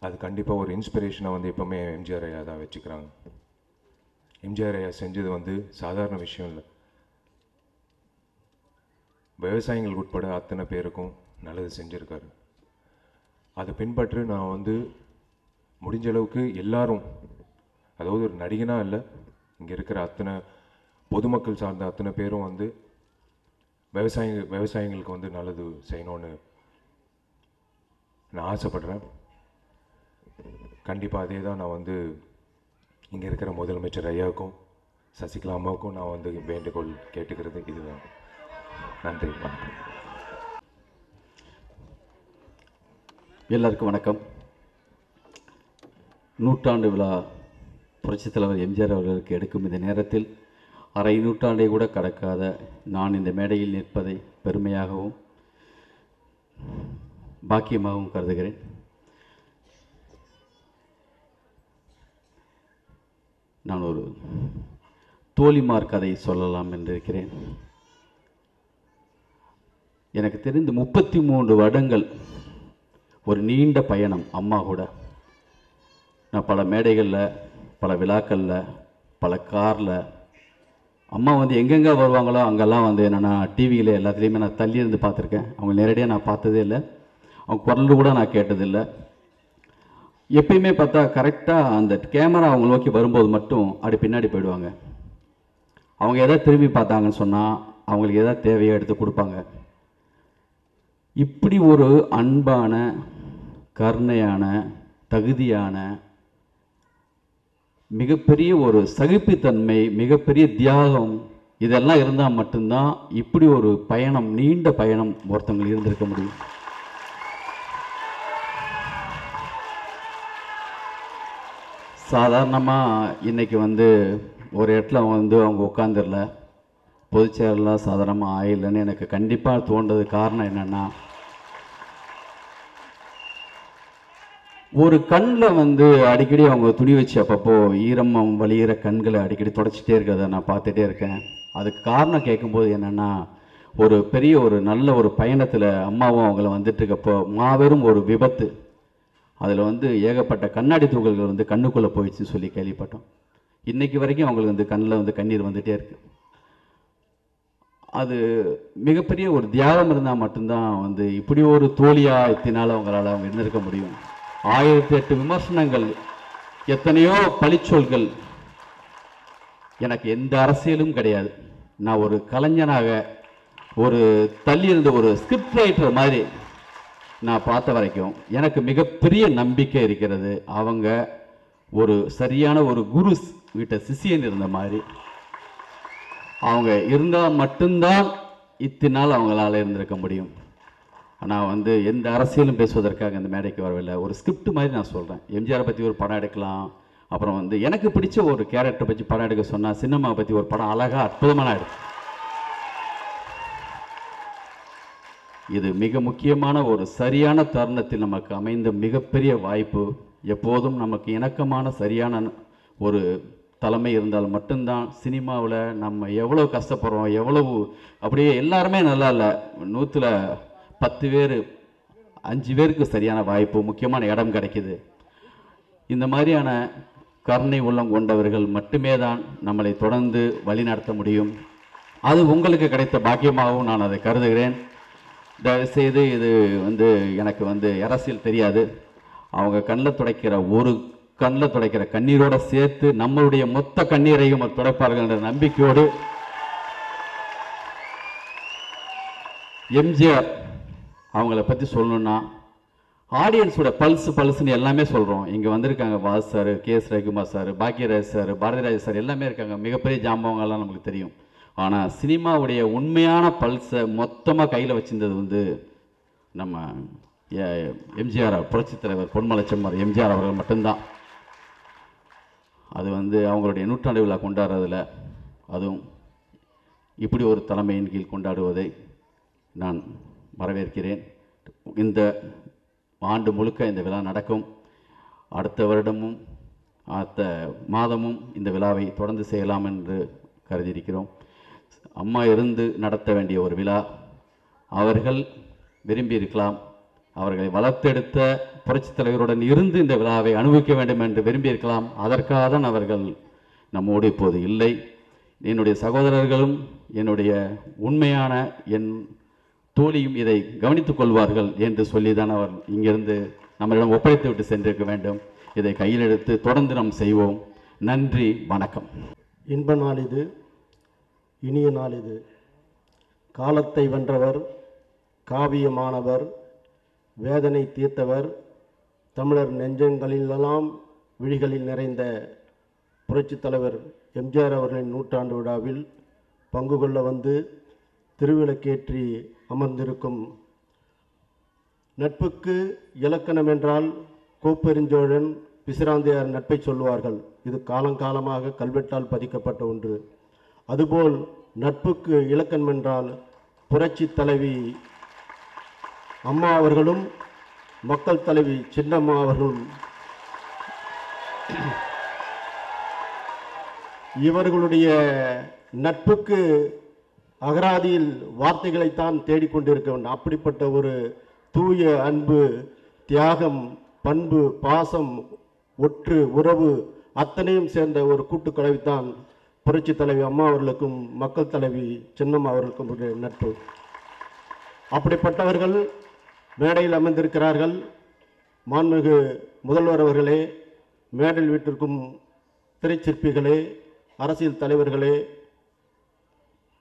அது கண்டிப்பாக ஒரு இன்ஸ்பிரேஷனாக எப்போவுமே எம்ஜிஆர் ஐயா தான் வச்சுக்கிறாங்க. எம்ஜிஆர் ஐயா செஞ்சது சாதாரண விஷயம் இல்லை. விவசாயிகள் உட்பட அத்தனை பேருக்கும் நல்லது செஞ்சுருக்காரு. அதை பின்பற்றி நான் முடிஞ்ச அளவுக்கு எல்லாரும், அதாவது ஒரு நடிகனாக இல்லை, இங்கே இருக்கிற அத்தனை பொதுமக்கள் சார்ந்த அத்தனை பேரும் விவசாயிங்களுக்கு நல்லது செய்யணும்னு நான் ஆசைப்படுறேன். கண்டிப்பாக அதே தான் நான் இங்கே இருக்கிற முதலமைச்சர் ஐயாவுக்கும் சசிகலா அம்மாவுக்கும் நான் வேண்டுகோள் கேட்டுக்கிறது இதுதான். நன்றி, வணக்கம். எல்லாருக்கும் வணக்கம். 100 விழா புரட்சித் தலைவர் எம்ஜிஆர் அவர்களுக்கு எடுக்கும் இந்த நேரத்தில் அரை நூற்றாண்டை கூட கடக்காத நான் இந்த மேடையில் நிற்பதை பெருமையாகவும் பாக்கியமாகவும் கருதுகிறேன். நான் ஒரு தோழிமார் கதை சொல்லலாம் என்றிருக்கிறேன். எனக்கு தெரிந்து 33 வருடங்கள் ஒரு நீண்ட பயணம் அம்மா கூட. நான் பல மேடைகளில், பல விழாக்களில், பல காரில் அம்மா எங்கெங்கே வருவாங்களோ அங்கெல்லாம் என்னென்னா டிவியில் எல்லாத்துலேயுமே நான் தள்ளி இருந்து பார்த்துருக்கேன். அவங்க நேரடியாக நான் பார்த்ததே இல்லை, அவங்க குரல் கூட நான் கேட்டதில்லை. எப்பயுமே பார்த்தா கரெக்டாக அந்த கேமரா அவங்க நோக்கி வரும்போது மட்டும் அப்படி பின்னாடி போயிடுவாங்க. அவங்க எதாவது திரும்பி பார்த்தாங்கன்னு சொன்னால் அவங்களுக்கு எதாவது தேவையோ எடுத்து கொடுப்பாங்க. இப்படி ஒரு அன்பான, கருணையான, தகுதியான, மிகப்பெரிய ஒரு சகிப்புத்தன்மை, மிகப்பெரிய தியாகம், இதெல்லாம் இருந்தால் மட்டும்தான் இப்படி ஒரு பயணம், நீண்ட பயணம் ஒருத்தவங்களுக்கு இருந்திருக்க முடியும். சாதாரணமாக இன்றைக்கி ஒரு இடத்துல அவங்க உட்காந்துடல, பொதுச்செயலாளர் சாதாரணமாக ஆயிடலன்னு எனக்கு கண்டிப்பாக தோன்றது காரணம் என்னென்னா, ஒரு கண்ணில் அடிக்கடி அவங்க துணி வச்சு அப்பப்போ ஈரமம் வலிகிற கண்களை அடிக்கடி தொடச்சிட்டே இருக்கிறத நான் பார்த்துட்டே இருக்கேன். அதுக்கு காரணம் கேட்கும்போது என்னென்னா, ஒரு நல்ல ஒரு பயணத்தில் அம்மாவும் அவங்கள வந்துட்டு இருக்கப்போ மாபெரும் ஒரு விபத்து, அதில் ஏகப்பட்ட கண்ணாடி தூக்கல்கள் கண்ணுக்குள்ளே போயிடுச்சுன்னு சொல்லி கேள்விப்பட்டோம். இன்றைக்கி வரைக்கும் அவங்களுக்கு கண்ணில் கண்ணீர் வந்துகிட்டே இருக்கு. அது மிகப்பெரிய ஒரு தியாகம் இருந்தால் மட்டும்தான் இப்படி ஒரு தோழியாக இத்தினால் அவங்களால இருந்திருக்க முடியும். 1008 விமர்சனங்கள், எத்தனையோ பழிச்சொல்கள், எனக்கு எந்த அரசியலும் கிடையாது. நான் ஒரு கலைஞனாக, ஒரு தள்ளியிருந்த ஒரு ஸ்கிரிப்ட் ரைட்டர் மாதிரி நான் பார்த்த வரைக்கும் எனக்கு மிகப்பெரிய நம்பிக்கை இருக்கிறது. அவங்க ஒரு சரியான ஒரு குரு வீட்டை சிஷியன் இருந்த மாதிரி அவங்க இருந்தால் மட்டும்தான் இத்தினால் அவங்களால இருந்திருக்க முடியும். நான் எந்த அரசியலும் பேசுவதற்காக இந்த மேடைக்கு வரவில்லை. ஒரு ஸ்கிரிப்ட் மாதிரி நான் சொல்கிறேன். எம்ஜிஆரை பற்றி ஒரு படம் எடுக்கலாம், அப்புறம் எனக்கு பிடிச்ச ஒரு கேரக்டரை பற்றி படம் எடுக்க சொன்னால் சின்னம்மாவை பற்றி ஒரு படம் அழகாக அற்புதமான எடுக்கும். இது மிக முக்கியமான ஒரு சரியான தருணத்தில் நமக்கு அமைந்த மிகப்பெரிய வாய்ப்பு. எப்போதும் நமக்கு இணக்கமான சரியான ஒரு தலைமை இருந்தால் மட்டும்தான் சினிமாவில் நம்ம எவ்வளோ கஷ்டப்படுறோம், எவ்வளவு அப்படியே எல்லாருமே நல்லா இல்லை, 100ல் 10 பேர் 5 பேருக்கு சரியான வாய்ப்பு, முக்கியமான இடம் கிடைக்குது. இந்த மாதிரியான கருணை உள்ளம் கொண்டவர்கள் மட்டுமே தான் நம்மளை தொடர்ந்து வழிநடத்த முடியும். அது உங்களுக்கு கிடைத்த பாக்கியமாகவும் நான் அதை கருதுகிறேன். தயவுசெய்து இது எனக்கு அரசியல் தெரியாது. அவங்க கண்ணில் துடைக்கிற கண்ணீரோடு சேர்த்து நம்மளுடைய மொத்த கண்ணீரையும் துடைப்பார்கள் என்ற நம்பிக்கையோடு எம்ஜிஆர் அவங்கள பற்றி சொல்லணும்னா, ஆடியன்ஸோட பல்ஸ்ன்னு எல்லாமே சொல்கிறோம். இங்கே வந்திருக்காங்க was sir, KS. Ravikumar sir, Bhagyaraj sir, Bharathiraj sir எல்லாமே இருக்காங்க. மிகப்பெரிய ஜாம்பவங்கள்லாம் நமக்கு தெரியும். ஆனால் சினிமாவுடைய உண்மையான பல்ஸை மொத்தமாக கையில் வச்சிருந்தது நம்ம எம்ஜிஆர், புரட்சித் தலைவர் பொன்மலை செம்மார் எம்ஜிஆர் அவர்கள் மட்டும்தான். அது அவங்களுடைய 100ஆண்டு விழா கொண்டாடுறதில், அதுவும் இப்படி ஒரு தலைமையின் கீழ் கொண்டாடுவதை நான் வரவேற்கிறேன். இந்த ஆண்டு முழுக்க இந்த விழா நடக்கும். அடுத்த வருடமும் அடுத்த மாதமும் இந்த விழாவை தொடர்ந்து செய்யலாம் என்று கருதியிருக்கிறோம். அம்மா இருந்து நடத்த வேண்டிய ஒரு விழா. அவர்கள் விரும்பியிருக்கலாம், அவர்களை வளர்த்தெடுத்த புரட்சித் தலைவருடன் இருந்து இந்த விழாவை அனுபவிக்க வேண்டும் என்று விரும்பியிருக்கலாம். அதற்காக தான் அவர்கள் நம்மோடு இப்போது இல்லை. என்னுடைய சகோதரர்களும் என்னுடைய உண்மையான என் தோழியும் இதை கவனித்துக் கொள்வார்கள் என்று சொல்லி தான் அவர் இங்கிருந்து நம்மளிடம் ஒப்படைத்து விட்டு சென்றிருக்க வேண்டும். இதை கையில் எடுத்து தொடர்ந்து நாம் செய்வோம். நன்றி, வணக்கம். இன்ப நாள் இது, இனிய நாள் இது. காலத்தை வென்றவர், காவியமானவர், வேதனை தீர்த்தவர், தமிழர் நெஞ்சங்களிலெல்லாம் விழிகளில் நிறைந்த புரட்சித் தலைவர் எம்ஜிஆர் அவர்களின் 100ஆண்டு விழாவில் பங்கு கொள்ள திருவிளக்கேற்றி அமர்ந்திருக்கும் நட்புக்கு இலக்கணம் என்றால் கோப்பெருஞ்சோழன், பிசிராந்தையார் நட்பை சொல்லுவார்கள். இது காலங்காலமாக கல்வெட்டால் பதிக்கப்பட்ட ஒன்று. அதுபோல் நட்புக்கு இலக்கணம் என்றால் புரட்சி தலைவி அம்மா அவர்களும் மக்கள் தலைவி சின்னம்மா அவர்களும் இவர்களுடைய நட்புக்கு அகராதியில் வார்த்தைகளைத்தான் தேடிக்கொண்டிருக்க வேண்டும். அப்படிப்பட்ட ஒரு தூய அன்பு, தியாகம், பண்பு, பாசம், ஒற்று உறவு அத்தனையும் சேர்ந்த ஒரு கூட்டுக்கலவைத்தான் புரட்சி தலைவி அம்மா அவர்களுக்கும் மக்கள் தலைவி சின்னம்மா அவர்களுக்கும் ஒரு நட்பு. அப்படிப்பட்டவர்கள் மேடையில் அமர்ந்திருக்கிறார்கள். மாண்புமிகு முதல்வர் அவர்களே, மேடல் வீட்டிற்கும் திரைச்சிற்பிகளே, அரசியல் தலைவர்களே,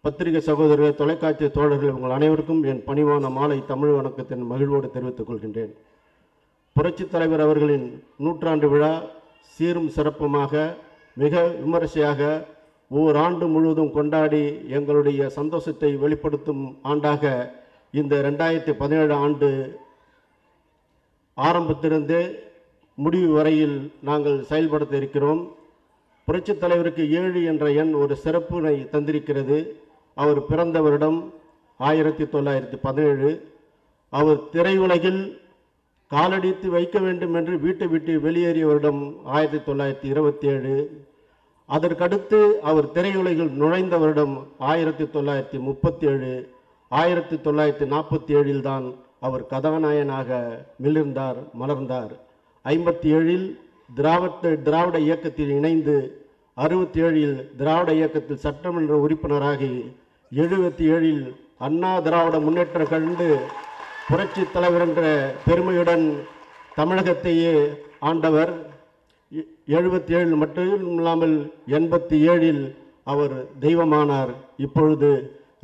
பத்திரிகை சகோதரர்களே, தொலைக்காட்சி தோழர்கள், உங்கள் அனைவருக்கும் என் பணிவான மாலை தமிழ் வணக்கத்தின் மகிழ்வோடு தெரிவித்துக் கொள்கின்றேன். புரட்சித் தலைவர் அவர்களின் 100ஆண்டு விழா சீரும் சிறப்புமாக மிக விமரிசையாக ஓராண்டு முழுவதும் கொண்டாடி எங்களுடைய சந்தோஷத்தை வெளிப்படுத்தும் ஆண்டாக இந்த 2017 ஆண்டு ஆரம்பத்திலிருந்தே முடிவு வரையில் நாங்கள் செயல்படுத்த இருக்கிறோம். புரட்சித் தலைவருக்கு 7 என்ற எண் ஒரு சிறப்பினை தந்திருக்கிறது. அவர் பிறந்த வருடம் 1917. அவர் திரையுலகில் காலடித்து வைக்க வேண்டும் என்று வீட்டை விட்டு வெளியேறிய வருடம் 1927. அதற்கடுத்து அவர் திரையுலகில் நுழைந்த வருடம் 1937. 1947 தான் அவர் கதாநாயகனாக மிளிர்ந்தார், மலர்ந்தார். 57 திராவிட இயக்கத்தில் இணைந்து 67 திராவிட இயக்கத்தில் சட்டமன்ற உறுப்பினராகி 77 அண்ணா திராவிட முன்னேற்றம் கண்டு புரட்சி தலைவர் என்ற பெருமையுடன் தமிழகத்தையே ஆண்டவர். 77 மட்டுமில்லாமல் 87 அவர் தெய்வமானார். இப்பொழுது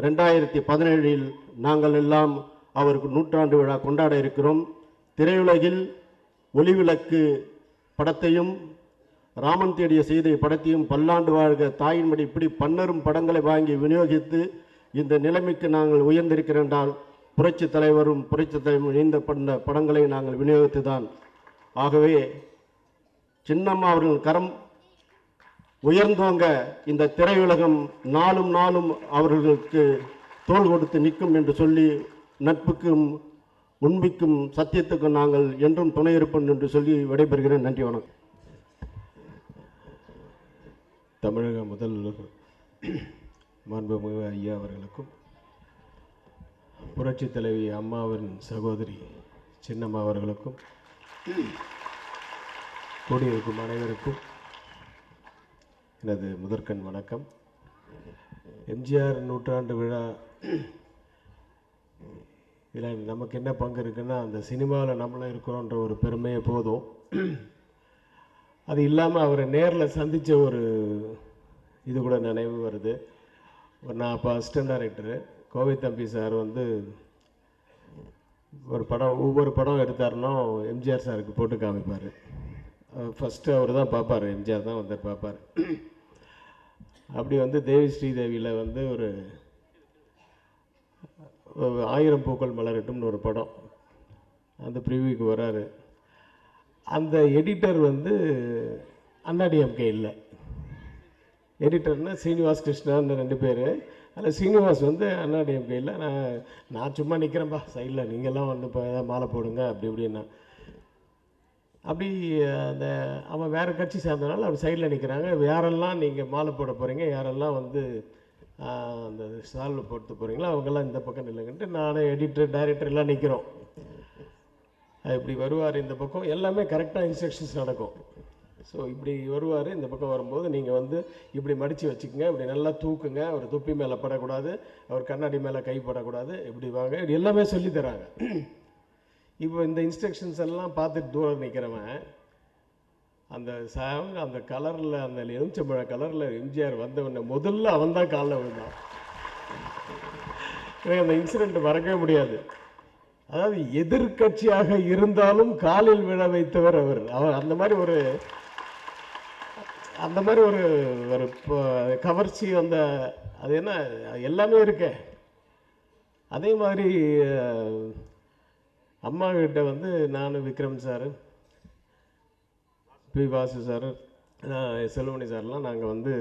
2017 நாங்கள் எல்லாம் அவருக்கு 100ஆண்டு விழா கொண்டாட இருக்கிறோம். திரையுலகில் ஒளிவிளக்கு படத்தையும், ராமன் தேடிய செய்தி படத்தையும், பல்லாண்டு வாழ்க, தாயின் மடி, இப்படி பன்னரும் படங்களை வாங்கி விநியோகித்து இந்த நிலைமைக்கு நாங்கள் உயர்ந்திருக்கிறோம் என்றால் புரட்சி தலைவரும் புரட்சி தலைவரும் இணைந்த படங்களை நாங்கள் விநியோகித்து தான். ஆகவே சின்னம்மா அவர்கள் கரம் உயர்ந்தோங்க இந்த திரையுலகம் நாளும் நாளும் அவர்களுக்கு தோள் கொடுத்து நிற்கும் என்று சொல்லி நட்புக்கும் உண்மைக்கும் சத்தியத்துக்கும் நாங்கள் என்றும் துணை இருப்போம் என்று சொல்லி விடைபெறுகிறேன். நன்றி, வணக்கம். தமிழக முதல்வர் மாண்புமிகு ஐயா அவர்களுக்கும், புரட்சி தலைவி அம்மாவின் சகோதரி சின்னம்மா அவர்களுக்கும், கூடியிருக்கும் அனைவருக்கும் எனது முதற்கண் வணக்கம். எம்ஜிஆர் 100ஆண்டு விழா, இதில் நமக்கு என்ன பங்கு இருக்குன்னா, அந்த சினிமாவில் நம்மளும் இருக்கிறோன்ற ஒரு பெருமையே போதும். அது இல்லாமல் அவரை நேரில் சந்தித்த ஒரு இது கூட நினைவு வருது. நான் அப்போ அசிஸ்டன்ட் டைரக்டரு. கோவை தம்பி சார் வந்து ஒரு படம், ஒவ்வொரு படம் எடுத்தாருன்னா எம்ஜிஆர் சாருக்கு போட்டு காமிப்பார். ஃபஸ்ட்டு அவர் தான் பார்ப்பார், எம்ஜிஆர் தான் வந்து பார்ப்பார். அப்படி வந்து தேவி ஸ்ரீதேவியில் வந்து ஒரு 1000 பூக்கள் மலரட்டும்னு ஒரு படம், அந்த ப்ரிவியூக்கு வராரு. அந்த எடிட்டர் வந்து அண்ணாடிஎம்கே இல்லை, எடிட்டர்னால் ஸ்ரீனிவாஸ் கிருஷ்ணான்னு 2 பேர். அதில் ஸ்ரீனிவாஸ் வந்து அண்ணாடிஎம்கே இல்லை, நான் சும்மா நிற்கிறேன்ப்பா சைடில், நீங்கள்லாம் வந்து இப்போ ஏதாவது மாலை போடுங்க அப்படி இப்படின்னா. அப்படி அந்த அவன் வேறு கட்சி சேர்ந்தனால அப்படி சைடில் நிற்கிறாங்க. யாரெல்லாம் நீங்கள் மாலை போட போகிறீங்க, யாரெல்லாம் வந்து அந்த ஸ்டாலில் போட்டு போகிறீங்களோ அவங்கெல்லாம் இந்த பக்கம் நில்லுங்கன்ட்டு நானே எடிட்டர் டைரக்டர் எல்லாம் நிற்கிறோம். இப்படி வருவார் இந்த பக்கம், எல்லாமே கரெக்டாக இன்ஸ்ட்ரக்ஷன்ஸ் நடக்கும். ஸோ இப்படி வருவார், இந்த பக்கம் வரும்போது நீங்கள் வந்து இப்படி மடித்து வச்சுக்கோங்க, இப்படி நல்லா தூக்குங்க, அவர் தொப்பி மேலே படக்கூடாது, அவர் கண்ணாடி மேலே கை படக்கூடாது, இப்படி வாங்க, இப்படி எல்லாமே சொல்லித்தராங்க. இப்போ இந்த இன்ஸ்ட்ரக்ஷன்ஸ் எல்லாம் பார்த்துட்டு தூரம் நிற்கிறவன் அந்த அந்த கலரில், அந்த எலுமிச்சம்பழ கலரில் எம்ஜிஆர் வந்தவொடனே முதல்ல அவன் தான் காலில் விழுந்தான். அந்த இன்சிடெண்ட் மறக்கவே முடியாது. அதாவது எதிர்கட்சியாக இருந்தாலும் காலில் விழ வைத்தவர் அவர். அந்த மாதிரி ஒரு ஒரு கவர்ச்சி, அந்த அது என்ன எல்லாமே இருக்கு. அதே மாதிரி அம்மா கிட்ட வந்து நான், Vikram sir, P Vasu sir, Selvamani சார்லாம் நாங்கள் வந்து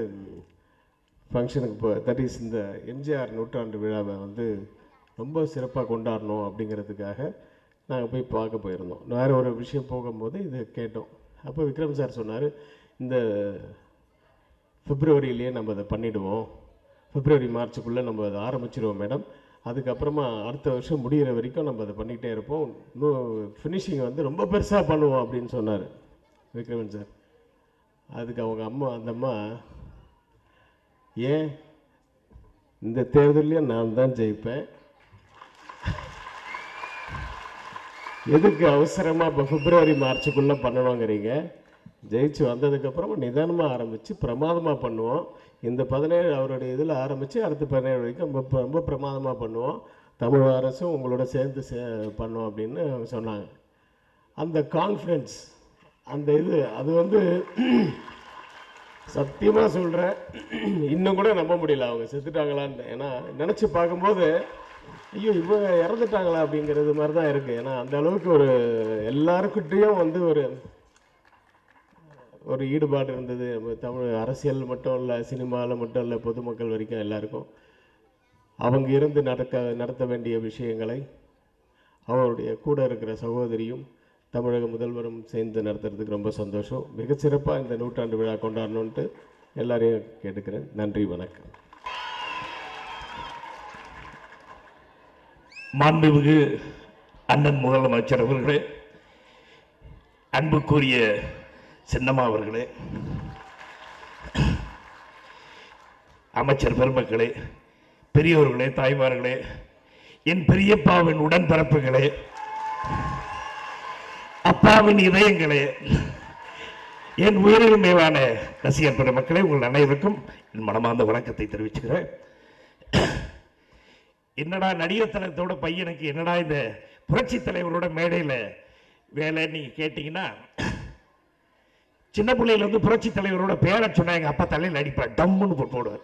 ஃபங்க்ஷனுக்கு தட் இஸ் இந்த எம்ஜிஆர் 100ஆண்டு விழாவை வந்து ரொம்ப சிறப்பாக கொண்டாடணும் அப்படிங்கிறதுக்காக நாங்கள் போய் பார்க்க போயிருந்தோம். வேறு ஒரு விஷயம் போகும்போது இது கேட்டோம். அப்போ விக்ரம் சார் சொன்னார், இந்த பிப்ரவரியிலேயே நம்ம அதை பண்ணிவிடுவோம், பிப்ரவரி மார்ச்சுக்குள்ளே நம்ம அதை ஆரம்பிச்சிடுவோம் மேடம், அதுக்கப்புறமா அடுத்த வருஷம் முடிகிற வரைக்கும் நம்ம அதை பண்ணிகிட்டே இருப்போம், இன்னும் ஃபினிஷிங் வந்து ரொம்ப பெருசாக பண்ணுவோம் அப்படின்னு சொன்னார் விக்ரமன் சார். அதுக்கு அவங்க அம்மா, அந்த அம்மா, ஏன் இந்த தேர்தலையும் நான் தான் ஜெயிப்பேன், எதுக்கு அவசரமாக இப்போ பிப்ரவரி மார்ச்சுக்குள்ளே பண்ணணுங்கிறீங்க? ஜெயிச்சு வந்ததுக்கப்புறம் நிதானமாக ஆரம்பித்து பிரமாதமாக பண்ணுவோம். இந்த 17 அவருடைய இதில் ஆரம்பித்து அடுத்த 17 வரைக்கும் ரொம்ப ரொம்ப பிரமாதமாக பண்ணுவோம். தமிழ் அரசும் உங்களோட சேர்ந்து பண்ணோம் அப்படின்னு சொன்னாங்க. அந்த கான்ஃபிடென்ஸ், அந்த இது, அது வந்து சத்தியமாக சொல்கிறேன், இன்னும் கூட நம்ப முடியல அவங்க செத்துட்டாங்களான்னு. ஏன்னா நினச்சி பார்க்கும்போது ஐயோ இவங்க இறந்துட்டாங்களா அப்படிங்கிறது மாதிரி தான் இருக்குது. ஏன்னா அந்த அளவுக்கு ஒரு எல்லாருக்கிட்டேயும் வந்து ஒரு ஈடுபாடு இருந்தது. நம்ம தமிழ் அரசியல் மட்டும் இல்லை, சினிமாவில் மட்டும் இல்லை, பொதுமக்கள் வரைக்கும் எல்லாருக்கும் அவங்க இருந்து நடத்த வேண்டிய விஷயங்களை அவருடைய கூட இருக்கிற சகோதரியும் தமிழக முதல்வரும் சேர்ந்து நடத்துறதுக்கு ரொம்ப சந்தோஷம். மிகச்சிறப்பாக இந்த நூற்றாண்டு விழா கொண்டாடணுன்ட்டு எல்லாரையும் கேட்டுக்கிறேன். நன்றி, வணக்கம். மாண்புமிகு அண்ணன் முதலமைச்சர் அவர்களே, அன்புக்குரிய சின்னம்மா அவர்களே, அமைச்சர் பெருமக்களே, பெரியோர்களே, தாய்மார்களே, என் பெரியப்பாவின் உடன்பிறப்புகளே, அப்பாவின் இதயங்களே, என் உயிரில் மேலான ரசிகர் பெருமக்களே, உங்கள் அனைவருக்கும் என் மனமார்ந்த வணக்கத்தை தெரிவிச்சுக்கிறேன். என்னடா நடிகர் தனத்தோட பையனுக்கு என்னடா இந்த புரட்சி தலைவரோட மேடையில் வேலைன்னு நீங்கள் கேட்டிங்கன்னா, சின்ன பிள்ளையில வந்து புரட்சி தலைவரோட பேரை சொன்னா எங்கள் அப்பா தலையில் அடிப்பார், டம்முன்னு போடுவார்.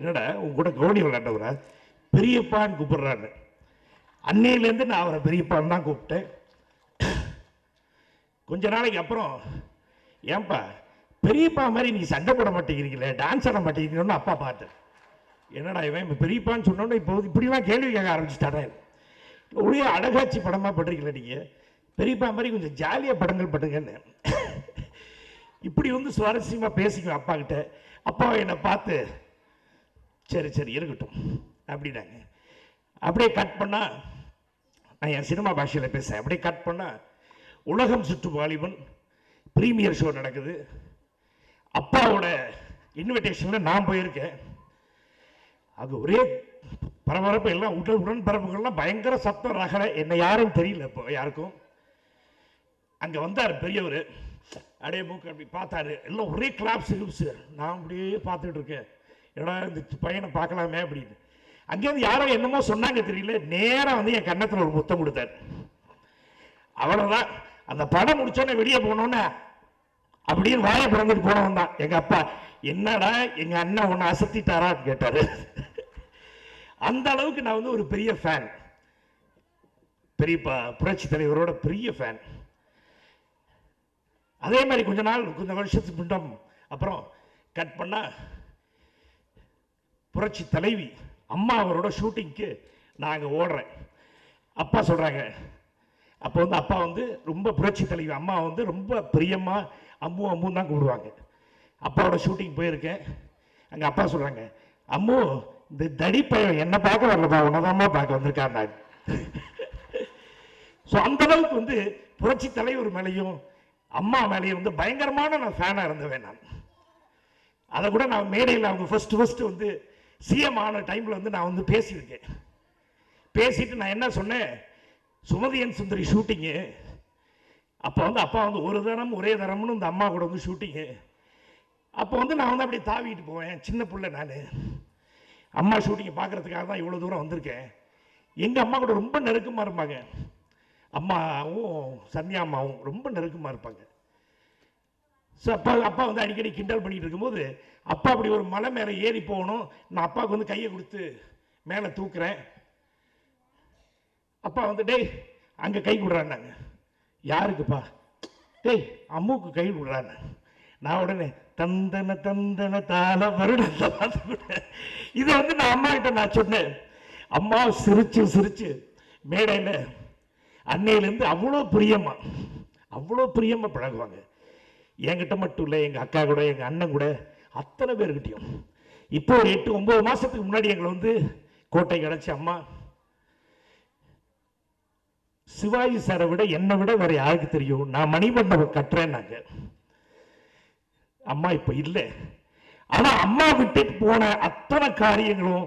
என்னடா உங்க கூட கோடி விளையாண்டவரா, பெரியப்பான்னு கூப்பிடுறாரு. அன்னையிலேருந்து நான் அவரை பெரியப்பான்னு தான் கூப்பிட்டேன். கொஞ்ச நாளைக்கு அப்புறம், ஏன்பா பெரியப்பா மாதிரி நீ சண்டை போட மாட்டேங்கிறீங்களே, டான்ஸ் ஆட மாட்டேங்கிறீங்கன்னு அப்பா பார்த்தேன். என்னடா இவன் இப்போ பெரியப்பான்னு சொன்னோன்னு இப்போ இப்படிலாம் கேள்வி கேட்க ஆரம்பிச்சுட்டானே. ஒரே அழகாட்சி படமாக பண்றீங்களா நீங்கள், பெரியப்பா மாதிரி கொஞ்சம் ஜாலியாக படங்கள் பண்ணுங்கன்னு இப்படி வந்து சுவாரஸ்யமாக பேசிக்குவேன் அப்பா கிட்ட. அப்பா என்னை பார்த்து சரி சரி இருக்கட்டும் அப்படின்னாங்க. அப்படியே கட் பண்ணால், நான் என் சினிமா பாஷையில் பேசுகிறேன், அப்படியே கட் பண்ணால் உலகம் சுற்று வாலிபன் ப்ரீமியர் ஷோ நடக்குது. அப்பாவோட இன்விடேஷனில் நான் போயிருக்கேன். அது ஒரே பரபரப்பு, எல்லாம் உடன்பரப்புகள்லாம் பயங்கர சத்தம் ரகலை. என்னை யாரும் தெரியல இப்போ யாருக்கும். அங்கே வந்தார் பெரியவர், அப்படியே மூக்கு அப்படி பார்த்தாரு, எல்லாம் ஒரே கிளாப்ஸு. நான் அப்படியே பார்த்துட்டு இருக்கேன், ஏன்னா இந்த பையனை பார்க்கலாமே அப்படின்னு. அங்கேருந்து யாரோ என்னமோ சொன்னாங்க தெரியல, நேராக வந்து என் கன்னத்தில் ஒரு முத்தம் கொடுத்தார். அவ்வளோதான். அந்த படம் முடிச்சோன்னே வெளியே போனோன்னே அப்படின்னு வாயை பிறந்துட்டு போனவன் தான் எங்கள் அப்பா. என்னடா எங்கள் அண்ணன் ஒன்று அசத்திட்டாரான்னு கேட்டார். அந்த அளவுக்கு நான் வந்து ஒரு பெரிய ஃபேன், பெரியப்பா புரட்சி தலைவரோட பெரிய ஃபேன். அதே மாதிரி கொஞ்சம் வருஷத்துக்கு முன்னம் அப்புறம் கட் பண்ணா புரட்சி தலைவி அம்மா அவரோட ஷூட்டிங்க்கு நான் அங்கே ஓடுறேன். அப்பா சொல்கிறாங்க, அப்போ வந்து அப்பா வந்து ரொம்ப புரட்சி தலைவி அம்மா வந்து ரொம்ப பிரியமா அம்மு அம்முன்னு தான் கூப்பிடுவாங்க. அப்பாவோட ஷூட்டிங் போயிருக்கேன். அங்கே அப்பா சொல்கிறாங்க, அம்மு இந்த தடிப்பையன் என்ன பார்க்க வரலப்பா, உன்னதாம்மா பார்க்க வந்திருக்காரு நான். ஸோ அந்த அளவுக்கு வந்து புரட்சி தலைவர் மேலேயும் அம்மா மேலேயும் வந்து பயங்கரமான நான் ஃபேனாக இருந்தவேன் நான். அதை கூட நான் மேடையில் அவங்க ஃபர்ஸ்ட் வந்து சிஎம் ஆன டைமில் வந்து நான் வந்து பேசியிருக்கேன். பேசிட்டு நான் என்ன சொன்னேன், சுமதியன் சுந்தரி ஷூட்டிங்கு அப்போ வந்து அப்பா வந்து ஒரு தரம் ஒரே தரம்னு இந்த அம்மா கூட வந்து ஷூட்டிங்கு. அப்போ வந்து நான் வந்து அப்படியே தாவிட்டு போவேன், சின்ன பிள்ளை நான். அம்மா ஷூட்டிங்கை பார்க்கறதுக்காக தான் இவ்வளோ தூரம் வந்திருக்கேன். எங்கள் அம்மா கூட ரொம்ப நெருக்கமாக இருப்பாங்க. அம்மாவும் சந்தியா அம்மாவும் ரொம்ப நெருக்கமாக இருப்பாங்க. ஸோ அப்பா வந்து அடிக்கடி கிண்டல் பண்ணிட்டு இருக்கும்போது, அப்பா அப்படி ஒரு மலை மேலே ஏறி போகணும், நான் அப்பாவுக்கு வந்து கையை கொடுத்து மேலே தூக்குறேன். அப்பா வந்து டேய் அங்கே கை விடுறான்னாங்க. யாருக்குப்பா? டேய் அம்முக்கு கை விடுறான்னு. நான் உடனே தந்தன தந்தன தாள வருடத்தை பார்த்து இதை வந்து நான் அம்மா கிட்ட நான் சொன்னேன். அம்மா சிரிச்சு மேடையில் அன்னையிலேருந்து அவ்வளோ பிரியமாக பழகுவாங்க. என்கிட்ட மட்டும் இல்லை, எங்கள் அக்கா கூட, எங்கள் அண்ணன் கூட, அத்தனை பேர்கிட்டையும். இப்போ ஒரு 8-9 மாதத்துக்கு முன்னாடி எங்களை வந்து கோட்டை கிடச்சி அம்மா சிவாஜி சாரை விட என்னை விட வேற யாருக்கு தெரியும், நான் மணிமண்டபம் கட்டுறேன்னாங்க. அம்மா இப்போ இல்லை. ஆனால் அம்மா விட்டுட்டு போன அத்தனை காரியங்களும்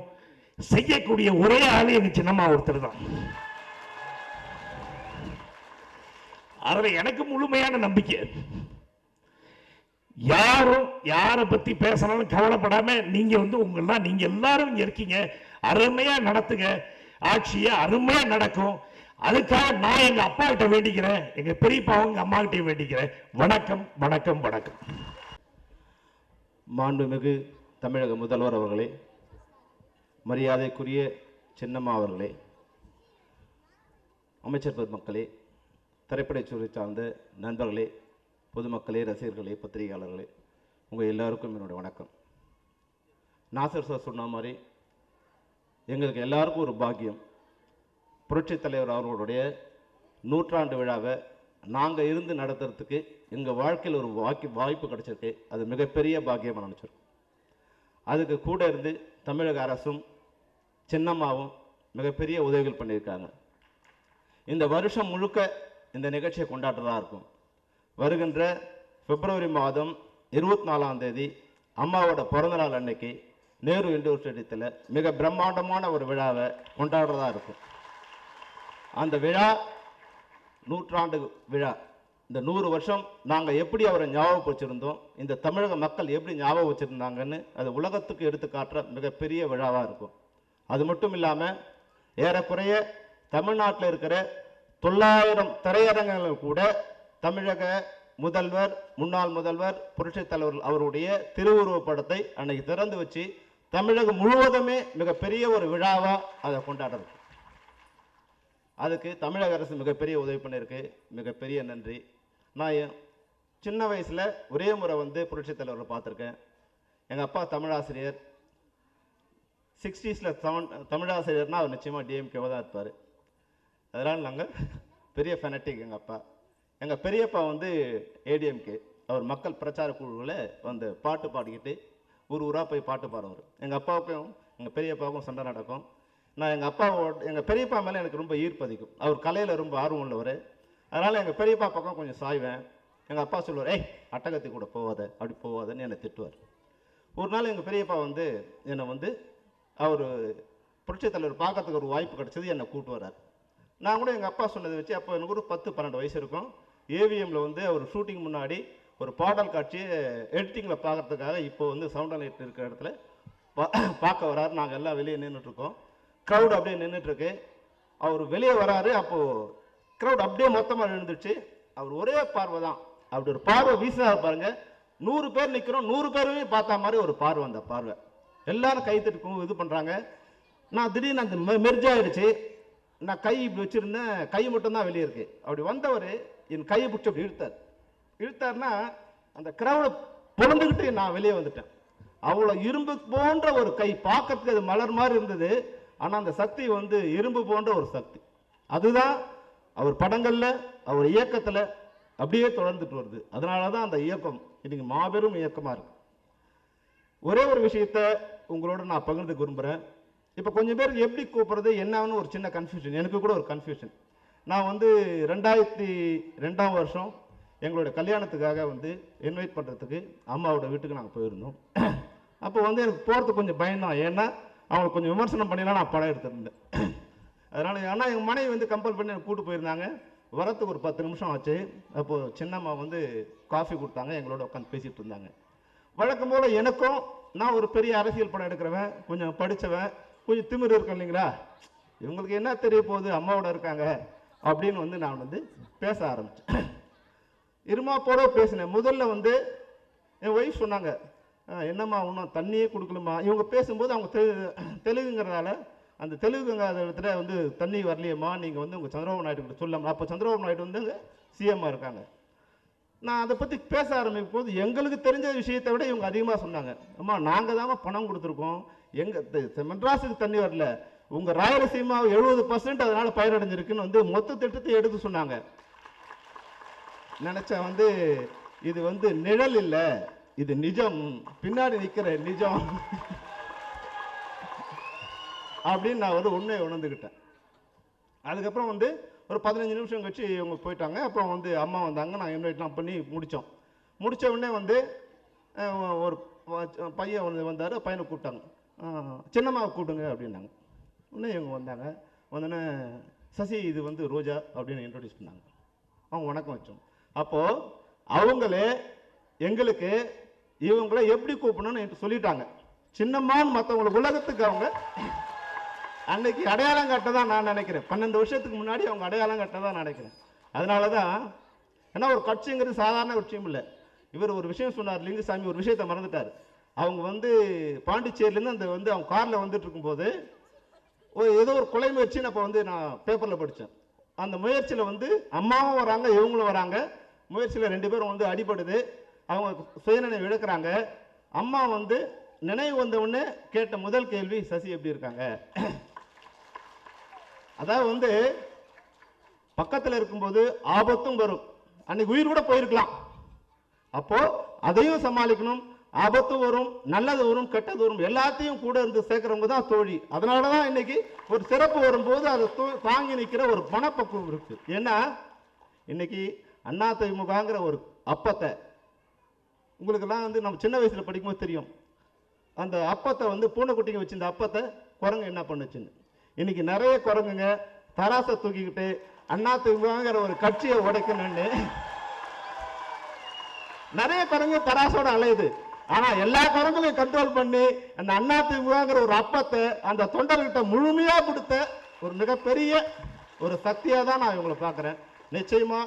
செய்யக்கூடிய ஒரே ஆள் எங்கள் சின்னம்மா ஒருத்தர் தான். அதுல எனக்கு முழுமையான நம்பிக்கை. யாரும் யாரை பத்தி பேசணும்னு கவலைப்படாம நீங்க நீங்க எல்லாரும் இங்க இருக்கீங்க, அருமையா நடத்துங்க, ஆட்சியை அருமையா நடக்கும். அதுக்காக நான் எங்க அப்பா கிட்ட வேண்டிக்கிறேன், எங்க பெரியப்பாவும் எங்க அம்மா கிட்டையும் வேண்டிக்கிறேன். வணக்கம் வணக்கம் வணக்கம். மாண்புமிகு தமிழக முதல்வர் அவர்களே, மரியாதைக்குரிய சின்னம்மா அவர்களே, அமைச்சர் பெருமக்களே, திரைப்படத்துறை சார்ந்த நண்பர்களே, பொதுமக்களே, ரசிகர்களே, பத்திரிகையாளர்களே, உங்கள் எல்லாருக்கும் என்னுடைய வணக்கம். நாசர் சார் சொன்ன மாதிரி எங்களுக்கு எல்லாருக்கும் ஒரு பாக்கியம். புரட்சித் தலைவர் அவர்களுடைய 100ஆண்டு விழாவை நாங்கள் இருந்து நடத்துறதுக்கு எங்கள் வாழ்க்கையில் ஒரு வாய்ப்பு கிடைச்சிருக்கு. அது மிகப்பெரிய பாக்கியமாக நினச்சிருக்கோம். அதுக்கு கூட இருந்து தமிழக அரசும் சின்னம்மாவும் மிகப்பெரிய உதவிகள் பண்ணியிருக்காங்க. இந்த வருஷம் முழுக்க இந்த நிகழ்ச்சியை கொண்டாடுறதா இருக்கும். வருகின்ற பிப்ரவரி மாதம் 24ஆம் தேதி அம்மாவோட பிறந்தநாள் அன்னைக்கு நேரு இண்டோர் ஸ்டேடியத்தில் மிக பிரம்மாண்டமான ஒரு விழாவை கொண்டாடுறதா இருக்கும். அந்த விழா 100ஆண்டு விழா. இந்த 100 வருஷம் நாங்கள் எப்படி அவரை ஞாபகப்படுத்திருந்தோம், இந்த தமிழக மக்கள் எப்படி ஞாபகம் வச்சுருந்தாங்கன்னு அது உலகத்துக்கு எடுத்து காட்டுற மிகப்பெரிய விழாவாக இருக்கும். அது மட்டும் இல்லாமல் ஏறக்குறைய தமிழ்நாட்டில் இருக்கிற 900 திரையரங்குகள் கூட தமிழக முதல்வர், முன்னாள் முதல்வர், புரட்சித் தலைவர் அவருடைய திருவுருவப் படத்தை அன்னைக்கு திறந்து வச்சு தமிழகம் முழுவதுமே மிகப்பெரிய ஒரு விழாவாக அதை கொண்டாடுறது. அதுக்கு தமிழக அரசு மிகப்பெரிய உதவி பண்ணியிருக்கு. மிகப்பெரிய நன்றி. நான் சின்ன வயசில் ஒரே முறை புரட்சித் தலைவரை பார்த்துருக்கேன். எங்கள் அப்பா தமிழாசிரியர். 60s தமிழாசிரியர்னால் அவர் நிச்சயமாக டிஎம்கேவாக தான் இருப்பார். அதனால் நாங்கள் பெரிய ஃபெனட்டிக். எங்கள் அப்பா, எங்கள் பெரியப்பா ஏடிஎம்கே. அவர் மக்கள் பிரச்சார குழுவில் பாட்டு பாடிக்கிட்டு ஊர் ஊராக போய் பாட்டு பாடுவார். எங்கள் அப்பாவுக்கும் எங்கள் பெரியப்பாவுக்கும் சண்டை நடக்கும். நான் எங்கள் பெரியப்பா மேலே எனக்கு ரொம்ப ஈர்ப்பதிக்கும். அவர் கலையில் ரொம்ப ஆர்வம் உள்ளவர். அதனால் எங்கள் பெரியப்பா பக்கம் கொஞ்சம் சாய்வேன். எங்கள் அப்பா சொல்லுவார், ஏய் அட்டகத்தி கூட போவாத, அப்படி போவாதன்னு என்னை திட்டுவார். ஒரு நாள் எங்கள் பெரியப்பா என்னை அவர் புரட்சித் தலைவர் பார்க்கறதுக்கு ஒரு வாய்ப்பு கிடச்சது, என்னை கூப்பிட்டு வர்றார். நான் கூட எங்கள் அப்பா சொன்னதை வச்சு, அப்போ எனக்கு ஒரு 10-12 வயசு இருக்கும். ஏவிஎம்மில் அவர் ஷூட்டிங் முன்னாடி ஒரு பாடல் காட்சியை எடிட்டிங்கில் பார்க்கறதுக்காக இப்போ சவுண்ட் அண்ட் லைட் இருக்கிற இடத்துல பார்க்க வராரு. நாங்கள் எல்லாம் வெளியே நின்றுட்டுருக்கோம். க்ரௌட் அப்படியே நின்றுட்டுருக்கு. அவர் வெளியே வராரு. அப்போது க்ரௌட் அப்படியே மொத்தமாக எழுந்துச்சு. அவர் ஒரே பார்வை தான், அப்படி ஒரு பார்வை வீசினார் பாருங்க. 100 பேர் நிற்கிறோம், 100 பேருமே பார்த்தா மாதிரி ஒரு பார்வை. அந்த பார்வை எல்லாரும் கை தட்டுக்கும் இது பண்ணுறாங்க. நான் திடீர்னு அந்த மெர்ஜாயிடுச்சு. நான் கை இப்படி வச்சுருந்தேன், கை மட்டும்தான் வெளியே இருக்கு. அப்படி வந்தவர் என் கையை பிடிச்சி அப்படி இழுத்தார்னா அந்த க்ரௌடை பொழந்துக்கிட்டு நான் வெளியே வந்துட்டேன். அவ்வளோ இரும்பு போன்ற ஒரு கை, பார்க்கறதுக்கு அது மலர் மாதிரி இருந்தது. ஆனால் அந்த சக்தி இரும்பு போன்ற ஒரு சக்தி. அதுதான் அவர் படங்களில், அவர் இயக்கத்தில் அப்படியே தொடர்ந்துட்டு வருது. அதனால தான் அந்த இயக்கம் இன்னைக்கு மாபெரும் இயக்கமாக இருக்கு. ஒரே ஒரு விஷயத்த உங்களோட நான் பகிர்ந்துக்க விரும்புகிறேன். இப்போ கொஞ்சம் பேருக்கு எப்படி கூப்பிட்றது என்னன்னு ஒரு சின்ன கன்ஃபியூஷன், எனக்கு கூட ஒரு கன்ஃபியூஷன். நான் 2002ஆம் வருஷம் எங்களோட கல்யாணத்துக்காக இன்வைட் பண்ணுறதுக்கு அம்மாவோட வீட்டுக்கு நாங்கள் போயிருந்தோம். அப்போ எனக்கு போகிறதுக்கு கொஞ்சம் பயம்தான். ஏன்னா அவங்களை கொஞ்சம் விமர்சனம் பண்ணிலாம் நான் படம் எடுத்திருந்தேன். அதனால் ஆனால் எங்கள் மனைவி கம்பல் பண்ணி எனக்கு கூப்பிட்டு போயிருந்தாங்க. வரத்துக்கு ஒரு 10 நிமிஷம் ஆச்சு. அப்போது சின்னம்மா காஃபி கொடுத்தாங்க, எங்களோட உட்காந்து பேசிகிட்டு இருந்தாங்க. வழக்கம் போல் எனக்கும், நான் ஒரு பெரிய அரசியல் படம் எடுக்கிறவன், கொஞ்சம் படித்தவன், கொஞ்சம் திமிர் இருக்கும் இல்லைங்களா, இவங்களுக்கு என்ன தெரிய போகுது, அம்மாவோட இருக்காங்க அப்படின்னு நான் பேச ஆரம்பித்தேன். இருமாப்போட பேசினேன். முதல்ல என் ஒய்ஃப் சொன்னாங்க, என்னம்மா இன்னும் தண்ணியே கொடுக்கலம்மா. இவங்க பேசும்போது அவங்க தெலுங்குங்கிறதால அந்த தெலுங்குங்காத இடத்துல தண்ணி வரலையம்மா, நீங்கள் உங்கள் சந்திரபாபு நாயுடு கிட்ட சொல்லலாம். அப்போ சந்திரபாபு நாயுடு சிஎம்மாக இருக்காங்க. நான் அதை பற்றி பேச ஆரம்பிக்கும் போது எங்களுக்கு தெரிஞ்ச விஷயத்தை விட இவங்க அதிகமாக சொன்னாங்க. அம்மா நாங்கள் தான் பணம் கொடுத்துருக்கோம், எங்கள் மெட்ராஸுக்கு தண்ணி வரல, உங்கள் ராயலசீமா 70% அதனால் பயனடைஞ்சிருக்குன்னு மொத்த திட்டத்தை எடுத்து சொன்னாங்க. நினச்சேன் இது நிழல் இல்லை, இது நிஜம், பின்னாடி நிற்கிற நிஜம் அப்படின்னு நான் உண்மையை உணர்ந்துக்கிட்டேன். அதுக்கப்புறம் ஒரு 15 நிமிஷம் கழிச்சு இவங்க போயிட்டாங்க. அப்புறம் அம்மா வந்தாங்க. நான் இன்வைட்லாம் பண்ணி முடித்தோம். முடித்த உடனே ஒரு பையன் வந்தார். பையனை கூப்பிட்டாங்க, சின்னம்மாவை கூப்பிடுங்க அப்படின்னாங்க. உடனே இவங்க வந்தாங்க. வந்தோடனே சசி இது ரோஜா அப்படின்னு இன்ட்ரடியூஸ் பண்ணாங்க. அவங்க வணக்கம் வச்சோம். அப்போது அவங்களே எங்களுக்கு இவங்கள எப்படி கூப்பிடணும்னு சொல்லிட்டாங்க. சின்னம்மான்னு மற்றவங்களுக்கு உலகத்துக்கு அவங்க அன்னைக்கு அடையாளம் கட்ட தான் நான் நினைக்கிறேன். 12 வருஷத்துக்கு முன்னாடி அவங்க அடையாளம் கட்ட தான் நினைக்கிறேன். அதனால தான் ஏன்னா ஒரு கட்சிங்கிறது சாதாரண விஷயம் இல்லை. இவர் ஒரு விஷயம் சொன்னார், லிங்குசாமி ஒரு விஷயத்தை மறந்துட்டார். அவங்க பாண்டிச்சேரியிலேருந்து அவங்க காரில் வந்துட்டு இருக்கும்போது ஏதோ ஒரு கொலை முயற்சின்னு அப்போ நான் பேப்பரில் படித்தேன். அந்த முயற்சியில் அம்மாவும் வராங்க, இவங்களும் வராங்க. முயற்சியில் 2 பேரும் அடிபடுது. அவங்க சுயநினைவு இழக்கிறாங்க. அம்மா நினைவு வந்தவுடனே கேட்ட முதல் கேள்வி, சசி எப்படி இருக்காங்க? அதாவது பக்கத்தில் இருக்கும்போது ஆபத்தும் வரும். அன்னைக்கு உயிர் கூட போயிருக்கலாம். அப்போ அதையும் சமாளிக்கணும். ஆபத்தும் வரும், நல்லது வரும், கெட்டது வரும், எல்லாத்தையும் கூட இருந்து சேர்க்கிறவங்க தான் தோழி. அதனால தான் இன்னைக்கு ஒரு சிறப்பு வரும்போது அதை தாங்கி நிற்கிற ஒரு மனப்பக்குவம் இருக்கு. ஏன்னா இன்னைக்கு அதிமுகங்கிற ஒரு அப்பத்தை உங்களுக்கெல்லாம் நம்ம சின்ன வயசுல படிக்கும்போது தெரியும். அந்த அப்பத்தை பூனைக்குட்டிங்க வச்சு இந்த அப்பத்தை குரங்கு என்ன பண்ணுச்சுன்னு. இன்னைக்கு நிறைய குரங்குங்க தராசை தூக்கிக்கிட்டு அதிமுகங்கிற ஒரு கட்சியை உடைக்கணும்னு நிறைய குரங்கு தராசோட அலையுது. ஆனா எல்லா குரங்களையும் கண்ட்ரோல் பண்ணி அந்த அதிமுகங்கிற ஒரு அப்பத்தை அந்த தொண்டர்கிட்ட முழுமையா கொடுத்த ஒரு மிகப்பெரிய ஒரு சக்தியா தான் நான் இவங்களை பார்க்கிறேன். நிச்சயமா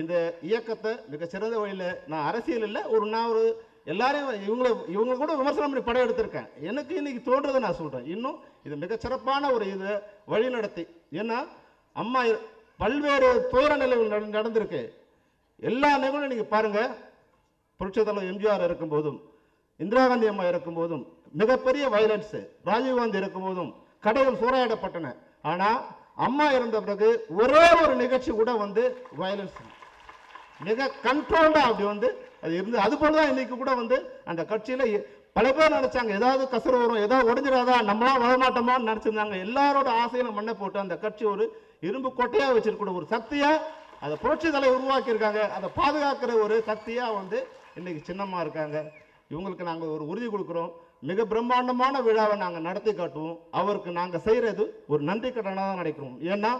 இந்த இயக்கத்தை மிக சிறந்த வழியில் நான் அரசியல் இல்லை, நான் ஒரு எல்லாரையும் இவங்களை கூட விமர்சனம் பண்ணி படம் எடுத்திருக்கேன். எனக்கு இன்னைக்கு தோன்றதை நான் சொல்றேன். இன்னும் இது மிகச்சிறப்பான ஒரு இதை வழி நடத்தி, ஏன்னா அம்மா பல்வேறு துயர நிலைகள் நடந்திருக்கு. எல்லா நிகழ்வும் நீங்க பாருங்க. புரட்சித் தலைவர் எம்ஜிஆர் இருக்கும் போதும், இந்திரா காந்தி அம்மா இருக்கும் போதும் மிகப்பெரிய வயலன்ஸ், ராஜீவ்காந்தி இருக்கும் போதும் கடைகள் சூறையாடப்பட்டன. ஆனா அம்மா இருந்த பிறகு ஒரே ஒரு நிகழ்ச்சி கூட வயலன்ஸ் மிக கண்ட்ரோல்டா அப்படி அது இருந்து. அது போலதான் இன்னைக்கு கூட அந்த கட்சியில பல பேர் நினைச்சாங்க ஏதாவது கசரு வரும், ஏதாவது உடஞ்சிடாதா, நம்மளாம் வரமாட்டோமான்னு நினைச்சிருந்தாங்க. எல்லாரோட ஆசையில மண்ணை போட்டு அந்த கட்சி ஒரு இரும்பு கொட்டையா வச்சிருக்க ஒரு சக்தியா அதை புரட்சி தலைவர் உருவாக்கி இருக்காங்க. அதை பாதுகாக்கிற ஒரு சக்தியா இன்னைக்கு சின்னம்மா இருக்காங்க. இவங்களுக்கு நாங்கள் ஒரு உறுதி கொடுக்குறோம். மிக பிரம்மாண்டமான விழாவை நாங்கள் நடத்தி காட்டுவோம். அவருக்கு நாங்கள் செய்கிறது ஒரு நன்றி கடனாக தான் நினைக்கிறோம். ஏன்னா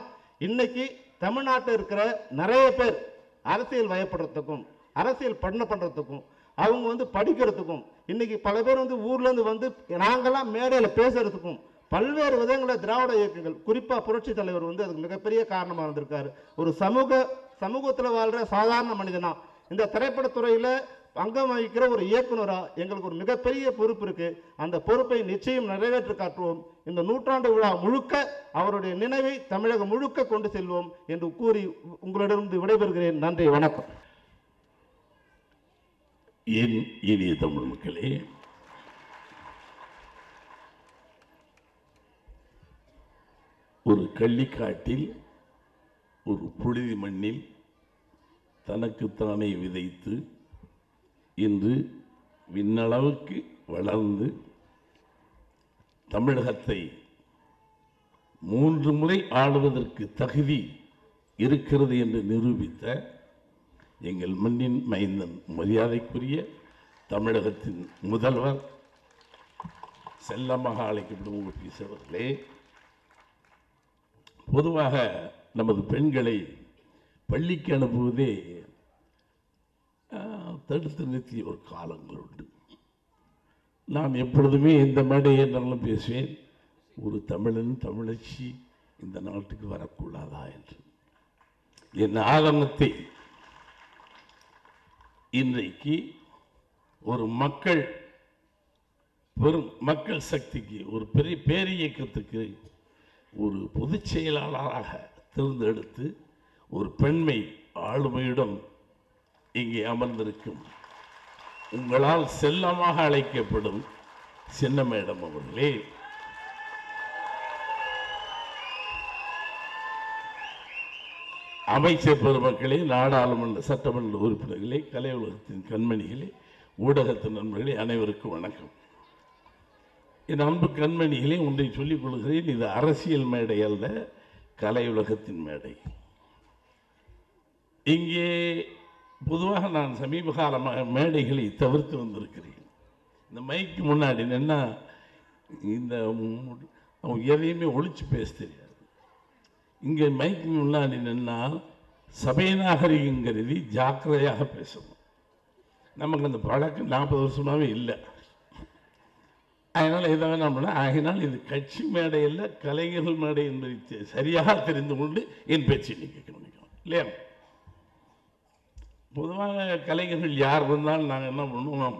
இன்னைக்கு தமிழ்நாட்டில் இருக்கிற நிறைய பேர் அரசியல் வயப்படுறதுக்கும் அரசியல் பண்ணுறதுக்கும் அவங்க படிக்கிறதுக்கும் இன்னைக்கு பல பேர் ஊர்லேருந்து நாங்கள்லாம் மேடையில் பேசுறதுக்கும் பல்வேறு விதங்களில் திராவிட இயக்கங்கள் குறிப்பாக புரட்சி தலைவர் அதுக்கு மிகப்பெரிய காரணமாக இருந்திருக்காரு. ஒரு சமூகத்தில் வாழ்கிற சாதாரண மனிதனா இந்த திரைப்படத்துறையில் அங்கம் வகிக்கிற ஒரு இயக்குனரா எங்களுக்கு ஒரு மிகப்பெரிய பொறுப்பு இருக்கு. அந்த பொறுப்பை நிச்சயம் நிறைவேற்றி காட்டுவோம். இந்த நூற்றாண்டு விழா முழுக்க அவருடைய நினைவை தமிழகம் முழுக்க கொண்டு செல்வோம் என்று கூறி உங்களிடமிருந்து விடைபெறுகிறேன். நன்றி, வணக்கம். என் இனிய தமிழ் மக்களே, ஒரு கள்ளிக்காட்டில் ஒரு புழுதி மண்ணில் தனக்குத்தானே விதைத்து இன்று விண்ணளவுக்கு வளர்ந்து தமிழகத்தை 3 முறை ஆளுவதற்கு தகுதி இருக்கிறது என்று நிரூபித்த எங்கள் மண்ணின் மைந்தன், மரியாதைக்குரிய தமிழகத்தின் முதல்வர், செல்லமாக அழைக்கப்படும் ஓபிஎஸ் அவர்களே, பொதுவாக நமது பெண்களை பள்ளிக்கு அனுப்புவதே தடுத்து நிறுத்திய ஒரு காலங்கள் உண்டு. நான் எப்பொழுதுமே இந்த மேடையை நல்லா பேசுவேன், ஒரு தமிழன் தமிழச்சி இந்த நாட்டுக்கு வரக்கூடாதா என்று. என் ஆதங்கத்தை இன்றைக்கு ஒரு பெரும் மக்கள் சக்திக்கு, ஒரு பெரிய பேரியக்கத்துக்கு ஒரு பொதுச் செயலாளராக தேர்ந்தெடுத்து ஒரு பெண்மை ஆளுமையுடன் இங்கே அமர்ந்திருக்கும் உங்களால் செல்லமாக அழைக்கப்படும் சின்ன மேடம் அவர்களே, அமைச்சர் பெருமக்களே, நாடாளுமன்ற சட்டமன்ற உறுப்பினர்களே, கலை உலகத்தின் கண்மணிகளே, ஊடகத்தின் நண்பர்களே, அனைவருக்கும் வணக்கம். என் அன்பு கண்மணிகளே, ஒன்றை சொல்லிக் கொள்கிறேன். இது அரசியல் மேடை அல்ல, கலை உலகத்தின் மேடை. இங்கே பொதுவாக நான் சமீப காலமாக மேடைகளை தவிர்த்து வந்திருக்கிறேன். இந்த மைக்கு முன்னாடி நின்னா இந்த அவங்க எதையுமே ஒழிச்சு பேச தெரியாது. இங்கே மைக்கு முன்னாடி நின்னா சபை நாகரிகம் கருதி ஜாக்கிரதையாக பேசணும். நமக்கு அந்த பழக்கம் 40 வருஷமாகவே இல்லை. அதனால் இதை வேணாம் பண்ண, ஆகினால் இது கட்சி மேடை இல்லை, கலைஞர்கள் மேடை என்பதை சரியாக தெரிந்து கொண்டு என் பேச்சை நீங்கள் கவனிக்கணும் இல்லையா? பொதுவாக கலைஞர்கள் யார் வந்தாலும் நாங்கள் என்ன பண்ணுவோம்,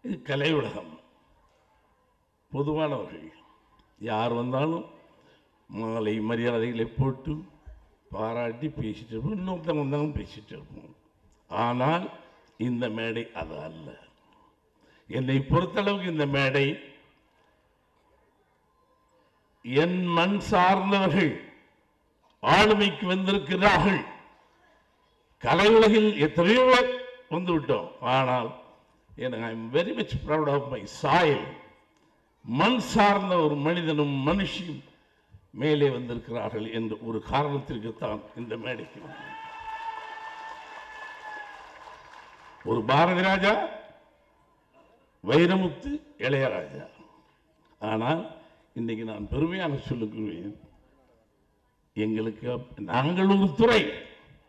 இது கலை உலகம், பொதுவானவர்கள் யார் வந்தாலும் மாலை மரியாதைகளை போட்டு பாராட்டி பேசிட்டு இருப்போம், இன்னொருத்தவங்க வந்தாலும் பேசிட்டு இருப்போம். ஆனால் இந்த மேடை அது அல்ல. என்னை பொறுத்தளவுக்கு இந்த மேடை என் மண் சார்ந்தவர்கள் ஆளுமைக்கு வந்திருக்கிறார்கள். கலை உலகில் எத்தனையோ வந்து விட்டோம். ஆனால் எனக்கு I am very much proud of my soil. மண் சார்ந்த ஒரு மனிதனும் மனுஷியும் மேலே வந்திருக்கிறார்கள் என்ற ஒரு காரணத்திற்குத்தான் இந்த மேடைக்கு ஒரு பாரதி ராஜா, வைரமுத்து, இளையராஜா. ஆனால் இன்றைக்கு நான் பெருமையாக சொல்லுகிறேன், எங்களுக்கு நாங்கள் ஒரு துறை,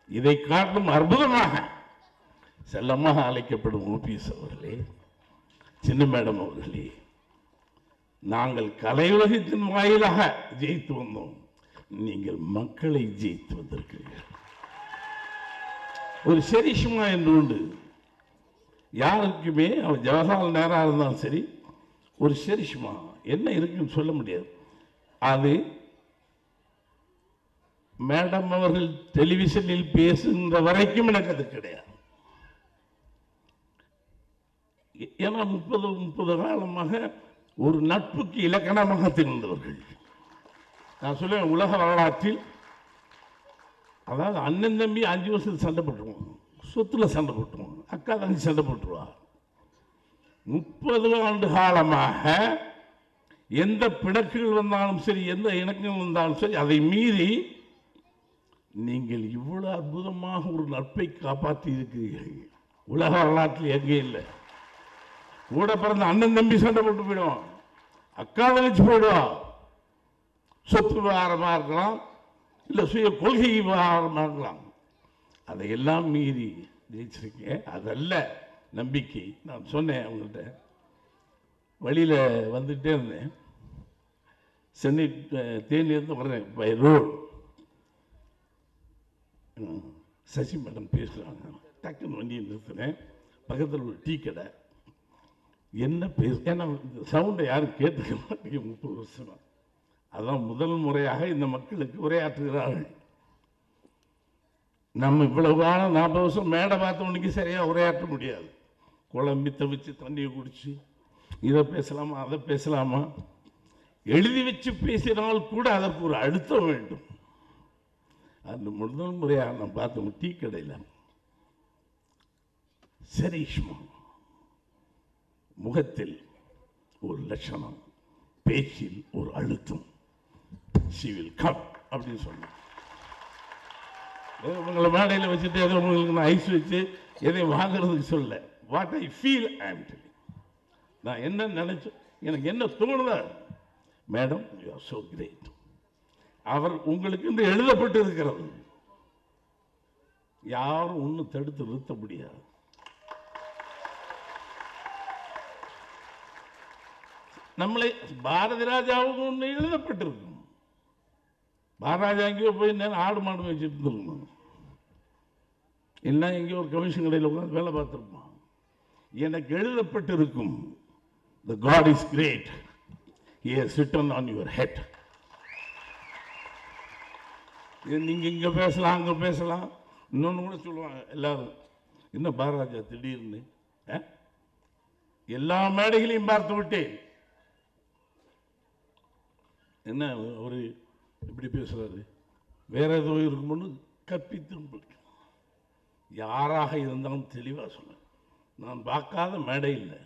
இதை காட்டும் அற்புதமாக செல்லமாக அழைக்கப்படும் ஓபிஎஸ் அவர்களே, சின்ன மேடம் அவர்களே, நாங்கள் கலையுலகத்தின் வாயிலாக ஜெயித்து வந்தோம், நீங்கள் மக்களை ஜெயித்து வந்திருக்கிறீர்கள். ஒரு சரிஷ்மா என்று உண்டு, யாருக்குமே அவர் ஜவஹர்லால் நேராக இருந்தாலும் சரி, ஒரு சரிஷ்மா என்ன இருக்குன்னு சொல்ல முடியாது. அது மேடம் அவர்கள் டெலிவிஷனில் பேசுகின்ற வரைக்கும் எனக்கு அது கிடையாது. ஏன்னா 30 காலமாக ஒரு நட்புக்கு இலக்கணமாக திகழ்ந்தவர்கள். நான் சொல்லுவேன், உலக வரலாற்றில் அதாவது அண்ணன் தம்பி 5 வருஷத்துக்கு சண்டை போட்டுருவோம், சொத்துல சண்டை போட்டுருவோம், அக்கா தங்கச்சி சண்டை போட்டுருவா. 30 ஆண்டு காலமாக எந்த பிணக்குகள் வந்தாலும் சரி, எந்த இணக்கங்கள் வந்தாலும் சரி, அதை மீறி நீங்கள் இவ்வளவு அற்புதமாக ஒரு நட்பை காப்பாற்றி இருக்கிறீர்கள். உலக வரலாற்றில் எங்கே இல்லை. கூட பிறந்த அண்ணன் தம்பி சண்டை போட்டு போயிடுவோம், அக்கா தங்கச்சி போயிடுவோம், சொத்து விவகாரமாக இருக்கலாம், இல்லை சுய கொள்கை விவகாரமாக இருக்கலாம், அதையெல்லாம் மீறி ஜெயிச்சிருக்கேன். அதல்ல நம்பிக்கை. நான் சொன்னேன் அவங்கள்ட்ட, வழியில் வந்துகிட்டே இருந்தேன், சென்னை தேனியிலிருந்து வர்றேன், பை ரோடு. சசி மேடம் பேசுகிறாங்க, டக்குன்னு வண்டியை நிறுத்துறேன், பக்கத்தில் ஒரு டீ கடை. என்ன பேச, ஏன்னா இந்த சவுண்டை யாரும் கேட்டுக்க மாட்டேங்க 30 வருஷமா. அதான் முதல் முறையாக இந்த மக்களுக்கு உரையாற்றுகிறார்கள். நம்ம இவ்வளவு காலம் 40 வருஷம் மேடை பார்த்தவனுக்கு சரியாக உரையாற்ற முடியாது. குழம்பி தவிச்சு தண்ணியை குடிச்சு இதை பேசலாமா அதை பேசலாமா, எழுதி வச்சு பேசினால் கூட அதற்கு ஒரு அழுத்தம் வேண்டும். அந்த முதல் முறையாக நான் பார்த்தோம் டீ கடையில் சரிஷ்மா, முகத்தில் ஒரு லட்சணம், பேச்சில் ஒரு அழுத்தம், she will come அப்படின்னு சொன்னேன். உங்களை மேடையில் வச்சுட்டு ஏதோ உங்களுக்கு நான் ஐஸ் வச்சு எதையும் வாங்குறதுக்கு சொல்ல, வாட் ஐ ஃபீல் ஐ ஆம் டெல்லிங். நான் என்ன நினைச்சேன், எனக்கு என்ன தோணுதா, madam you are so great. அவர் உங்களுக்கு என்று எழுதப்பட்டு இருக்கிறது, யாரும் ஒன்றும் தடுத்து நிறுத்த முடியாது. நம்மளை பாரதி ராஜாவுக்கு ஒன்று எழுதப்பட்டிருக்கும். பாரதிராஜா எங்கேயோ போய் நேரம் ஆடு மாடு வச்சுட்டு இருந்திருக்கணும், இல்லை எங்கேயோ ஒரு கமிஷன் கடையில் உட்காந்து வேலை பார்த்துருப்பான். எனக்கு எழுதப்பட்டிருக்கும், the God is great, he has written on your head. நீங்க இங்க பேசலாம் அங்க பேசலாம். இன்னொன்று கூட சொல்லுவாங்க எல்லாரும், என்ன பாரதிராஜா திடீர்னு எல்லா மேடைகளையும் பார்த்து விட்டேன், என்ன ஒரு இப்படி பேசுறாரு, வேற ஏதோ இருக்கும்னு கற்பித்து. யாராக இருந்தாலும் தெளிவாக சொல்ல, நான் பார்க்காத மேடை இல்லை.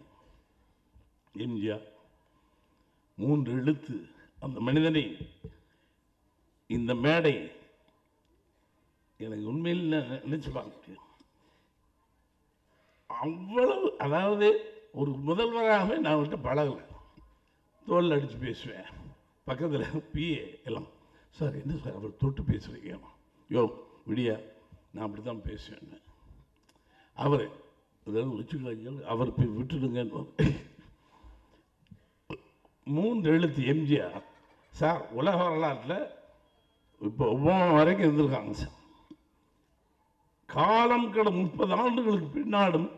எம்ஜிஆர் 3 எழுத்து அந்த மனிதனை, இந்த மேடை எனக்கு உண்மையில் நினைச்சு பார்க்க அவ்வளவு, அதாவது ஒரு முதல்வராகவே நான் விட்டு பழகலை, தோல் அடித்து பேசுவேன். பக்கத்தில் பிஏ எல்லாம், சார் என்ன சார் அவர் தொட்டு பேசுகிறீங்க, யோ விடியா நான் அப்படி தான் பேசுவேன். அவர் அதாவது வச்சுக்கோங்க, அவர் போய் விட்டுடுங்கன்னு 3 எழுத்து எம்ஜிஆர் சார். உலக வரலாற்றில் இப்போ வரைக்கும் இருந்திருக்காங்க சார். காலம் கட 30 ஆண்டுகளுக்கு பின்னாடும்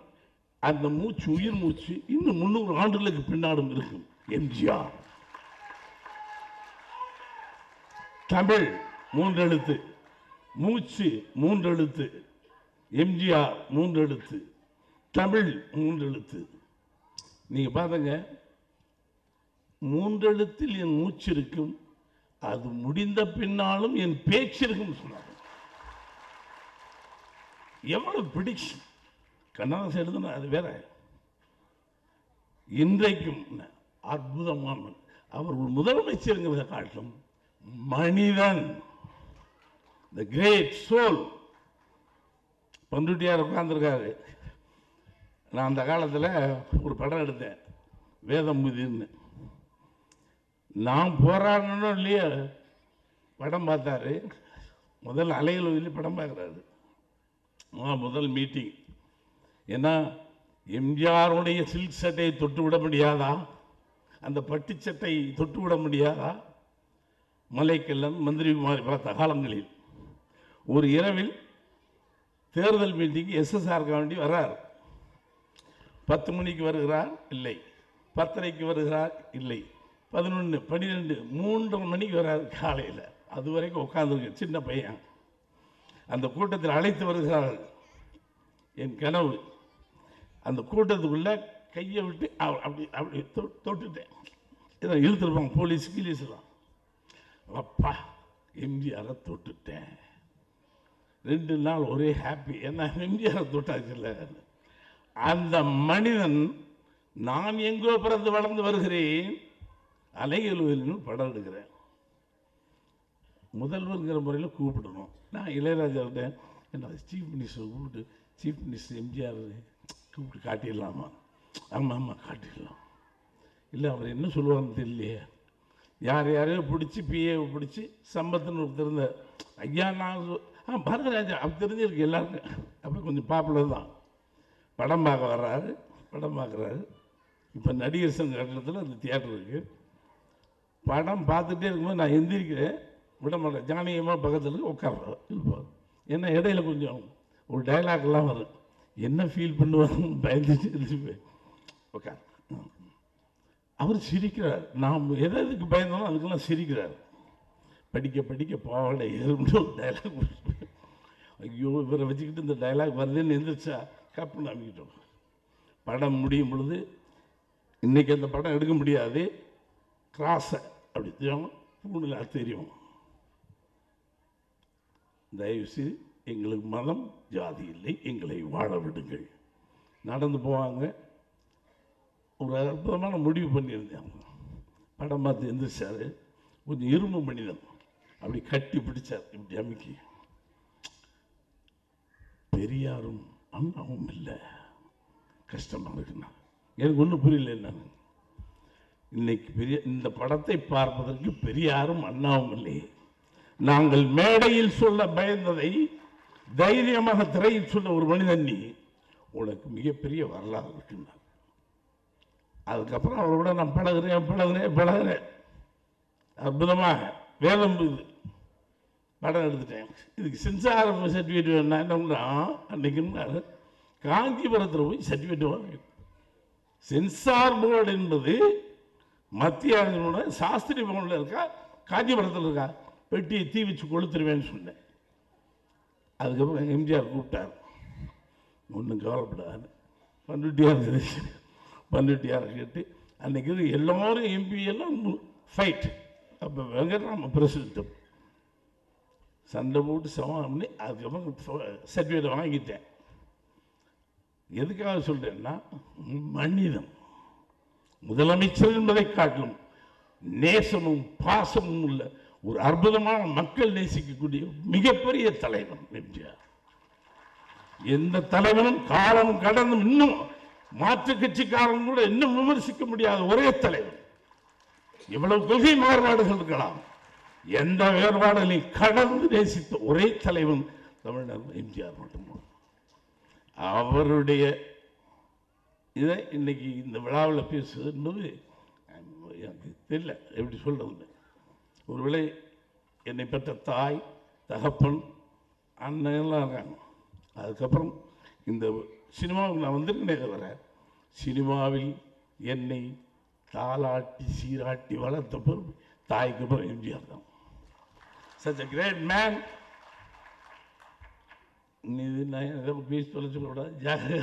அந்த மூச்சு, உயிர் மூச்சு இன்னும் 300 ஆண்டுகளுக்கு பின்னாடும் இருக்கும் எம்ஜிஆர். தமிழ் 3 எழுத்து, மூச்சு 3 எழுத்து, எம்ஜிஆர் 3 எழுத்து, தமிழ் 3 எழுத்து. நீங்க பாருங்க, 3 எழுத்தில் என் மூச்சு இருக்கும், அது முடிந்த பின்னாலும் என் பேச்சு இருக்கும் சொன்னார். எவ்வளவு பிடிக்கும். கண்ணதாசன் எழுதுனா அது வேற. இன்றைக்கும் அற்புதமான அவர் ஒரு முதலமைச்சருங்கிறத காட்டும் மனிதன், த கிரேட் சோல். பண்ருட்டியார் உட்கார்ந்துருக்காரு. நான் அந்த காலத்தில் ஒரு படம் எடுத்தேன், வேதம்புதின்னு. நான் போராடணும் இல்லையா, படம் பார்த்தாரு. முதல் அலையில் படம் பார்க்குறாரு. முதல் மீட்டிங். ஏன்னா எம்ஜிஆருடைய சில்க் சட்டையை தொட்டு விட முடியாதா, அந்த பட்டு சட்டை தொட்டு விட முடியாதா? மலைக்கெல்லாம் மந்திரி மாறி பார்த்த காலங்களில் ஒரு இரவில் தேர்தல் மீட்டிங் எஸ்எஸ்ஆர் காண்டி வர்றார். 10 மணிக்கு வருகிறார், இல்லை. 10:30க்கு வருகிறார், இல்லை. 11, 12, 3 மணிக்கு வராது காலையில். அது வரைக்கும் உட்காந்துருக்கு சின்ன பையன். அந்த கூட்டத்தில் அழைத்து வருகிறார்கள். என் கனவு அந்த கூட்டத்துக்குள்ள கையை விட்டு அப்படி அப்படி தொட்டுட்டேன். இதை இழுத்துருப்பாங்க போலீஸ் கீலீஸ்லாம். அப்பா எம்ஜிஆரை தொட்டுட்டேன். 2 நாள் ஒரே ஹாப்பி. ஏன்னா எம்ஜிஆரை தொட்டாச்சுல்ல. அந்த மனிதன், நான் எங்கோ பிறந்து வளர்ந்து வருகிறேன், அலையலுவலின்னு படம் எடுக்கிறேன். முதல்வர்கிற முறையில் கூப்பிடணும். நான் இளையராஜாவிட்ட என்ன சீஃப் மினிஸ்டர் கூப்பிட்டு, சீஃப் மினிஸ்டர் எம்ஜிஆர் கூப்பிட்டு காட்டிடலாமா? ஆமாம் ஆமாம் காட்டிடலாம். இல்லை அவர் என்ன சொல்லுவாங்கன்னு தெரியலையே. யாரையோ பிடிச்சி பிஏவை பிடிச்சி சம்பத்துன்னு ஒருத்தர் இருந்த ஐயா நான் பாரதராஜா அப்படி தெரிஞ்சிருக்கு எல்லாருக்கும். அப்போ கொஞ்சம் பாப்புலர் தான். படம் பார்க்க வர்றாரு, படம் பார்க்குறாரு. இப்போ நடிகர் சங்க கட்டணத்தில் அந்த தியேட்டர் இருக்குது. படம் பார்த்துட்டே இருக்கும்போது நான் எந்திரிக்கிறேன், விட மாட்டேன். ஜானகியமாக பக்கத்தில் உட்கார்றேன் இருப்பார். ஏன்னா இடையில கொஞ்சம் ஒரு டைலாக்லாம் வரும். என்ன ஃபீல் பண்ணுவாங்க பயந்துட்டு உட்கார். அவர் சிரிக்கிறார். நாம் எதுக்கு பயந்தாலும் அதுக்கெல்லாம் சிரிக்கிறார். படிக்க படிக்க பாவாடை ஏறும்னு ஒரு டைலாக். ஐயோ இவரை வச்சுக்கிட்டு இந்த டைலாக் வருதுன்னு எந்திரிச்சா கப்புன்னு அமைக்கிட்டோம். படம் முடியும் பொழுது, இன்றைக்கி அந்த படம் எடுக்க முடியாது, கிராஸை அப்படி தெரியும், பூணில் தெரியும். தயவுசெய்து எங்களுக்கு மதம் ஜாதி இல்லை, எங்களை வாழ விடுங்கள். நடந்து போவாங்க. ஒரு அற்புதமான முடிவு பண்ணியிருந்தாங்க. படம் பார்த்து எந்திரிச்சார். கொஞ்சம் இரும்பு மனிதன், அப்படி கட்டி பிடிச்சார், இப்படி அமைக்கி. பெரியாரும் அண்ணாவும் இல்லை, கஷ்டமாக இருக்குண்ணா. எனக்கு ஒன்றும் புரியல. என்னன்னு இன்னைக்கு இந்த படத்தை பார்ப்பதற்கு பெரியாரும் அண்ணாவும் இல்லை. நாங்கள் மேடையில் சொல்ல பயந்ததை தைரியமாக திரையில் சொல்ல ஒரு மனிதன், நீ உனக்கு மிகப்பெரிய வரலாறு இருக்குன்னார். அதுக்கப்புறம் அவரோட நான் பழகிறேன். அற்புதமாக வேதம் இது படம் எடுத்துட்டேன். இதுக்கு சென்சார் சர்டிஃபிகேட் வேணும்னா என்ன அன்னைக்குன்னாரு, காஞ்சிபுரத்தில் போய் சர்டிஃபிகேட் வாங்க. சென்சார் போர்டு என்பது மத்திய அரசோட சாஸ்திரி பவனில் இருக்கா, காஞ்சிபுரத்தில் இருக்கா? பெட்டியை தீ வச்சு கொளுத்துருவேன்னு சொன்னேன். அதுக்கப்புறம் எம்ஜிஆர் கூப்பிட்டார். ஒன்றும் கவலைப்படாது, பண்ருட்டியார் கேட்டு அன்றைக்கி எல்லோரும் எம்பி எல்லாம் ஃபைட். அப்போ வெங்கட்ராம பிரசிடென்ட் சண்டை போட்டு சமம் பண்ணி அதுக்கப்புறம் சர்டிஃபிகேட் வாங்கிட்டேன். எதுக்காக சொல்கிறேன்னா, மனிதன் முதலமைச்சர் என்பதை காட்டிலும் நேசமும் பாசமும் உள்ள ஒரு அற்புதமான மக்கள் நேசிக்கக்கூடிய மிகப்பெரிய தலைவன் எம்ஜிஆர். எந்த தலைவனும் காலம் கடந்தும் இன்னும் மாற்று கட்சிக்காரன் கூட இன்னும் விமர்சிக்க முடியாத ஒரே தலைவன். இவ்வளவு கொள்கை மாறுபாடுகள் இருக்கலாம், எந்த வேறுபாடுகளையும் கடந்து நேசித்த ஒரே தலைவன் தமிழர் எம்ஜிஆர் மட்டும்தான். அவருடைய இதை இன்னைக்கு இந்த விழாவில் பேசுவது என்பது எனக்கு தெரியல எப்படி சொல்றது. ஒருவேளை என்னை பெற்ற தாய், தகப்பன், அண்ணன்லாம் இருக்காங்க. அதுக்கப்புறம் இந்த சினிமாவுக்கு நான் வந்திருக்கேனே தவிர சினிமாவில் என்னை தாளாட்டி சீராட்டி வளர்த்த பொறுப்பு தாய்க்கு அப்புறம் எம்ஜிஆர் தான். Such a great man. இது நான் எதை பேசி சொல்லக்கூடாது.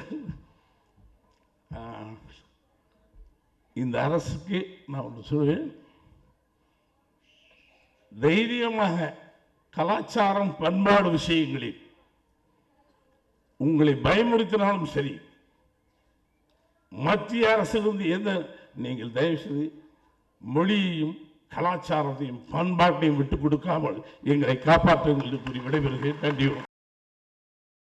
இந்த அரசுக்கு நான் ஒன்று சொல்வேன், தைரியமாக கலாச்சாரம் பண்பாடு விஷயங்களில் உங்களை பயமுறுத்தினாலும் சரி, மத்திய அரசிலிருந்து எந்த நீங்கள் தயவு செய்து மொழியையும் கலாச்சாரத்தையும் பண்பாட்டையும் விட்டுக் கொடுக்காமல் எங்களை காப்பாற்றுங்கள் என்று கூறி விடைபெறுகிறேன். நன்றி.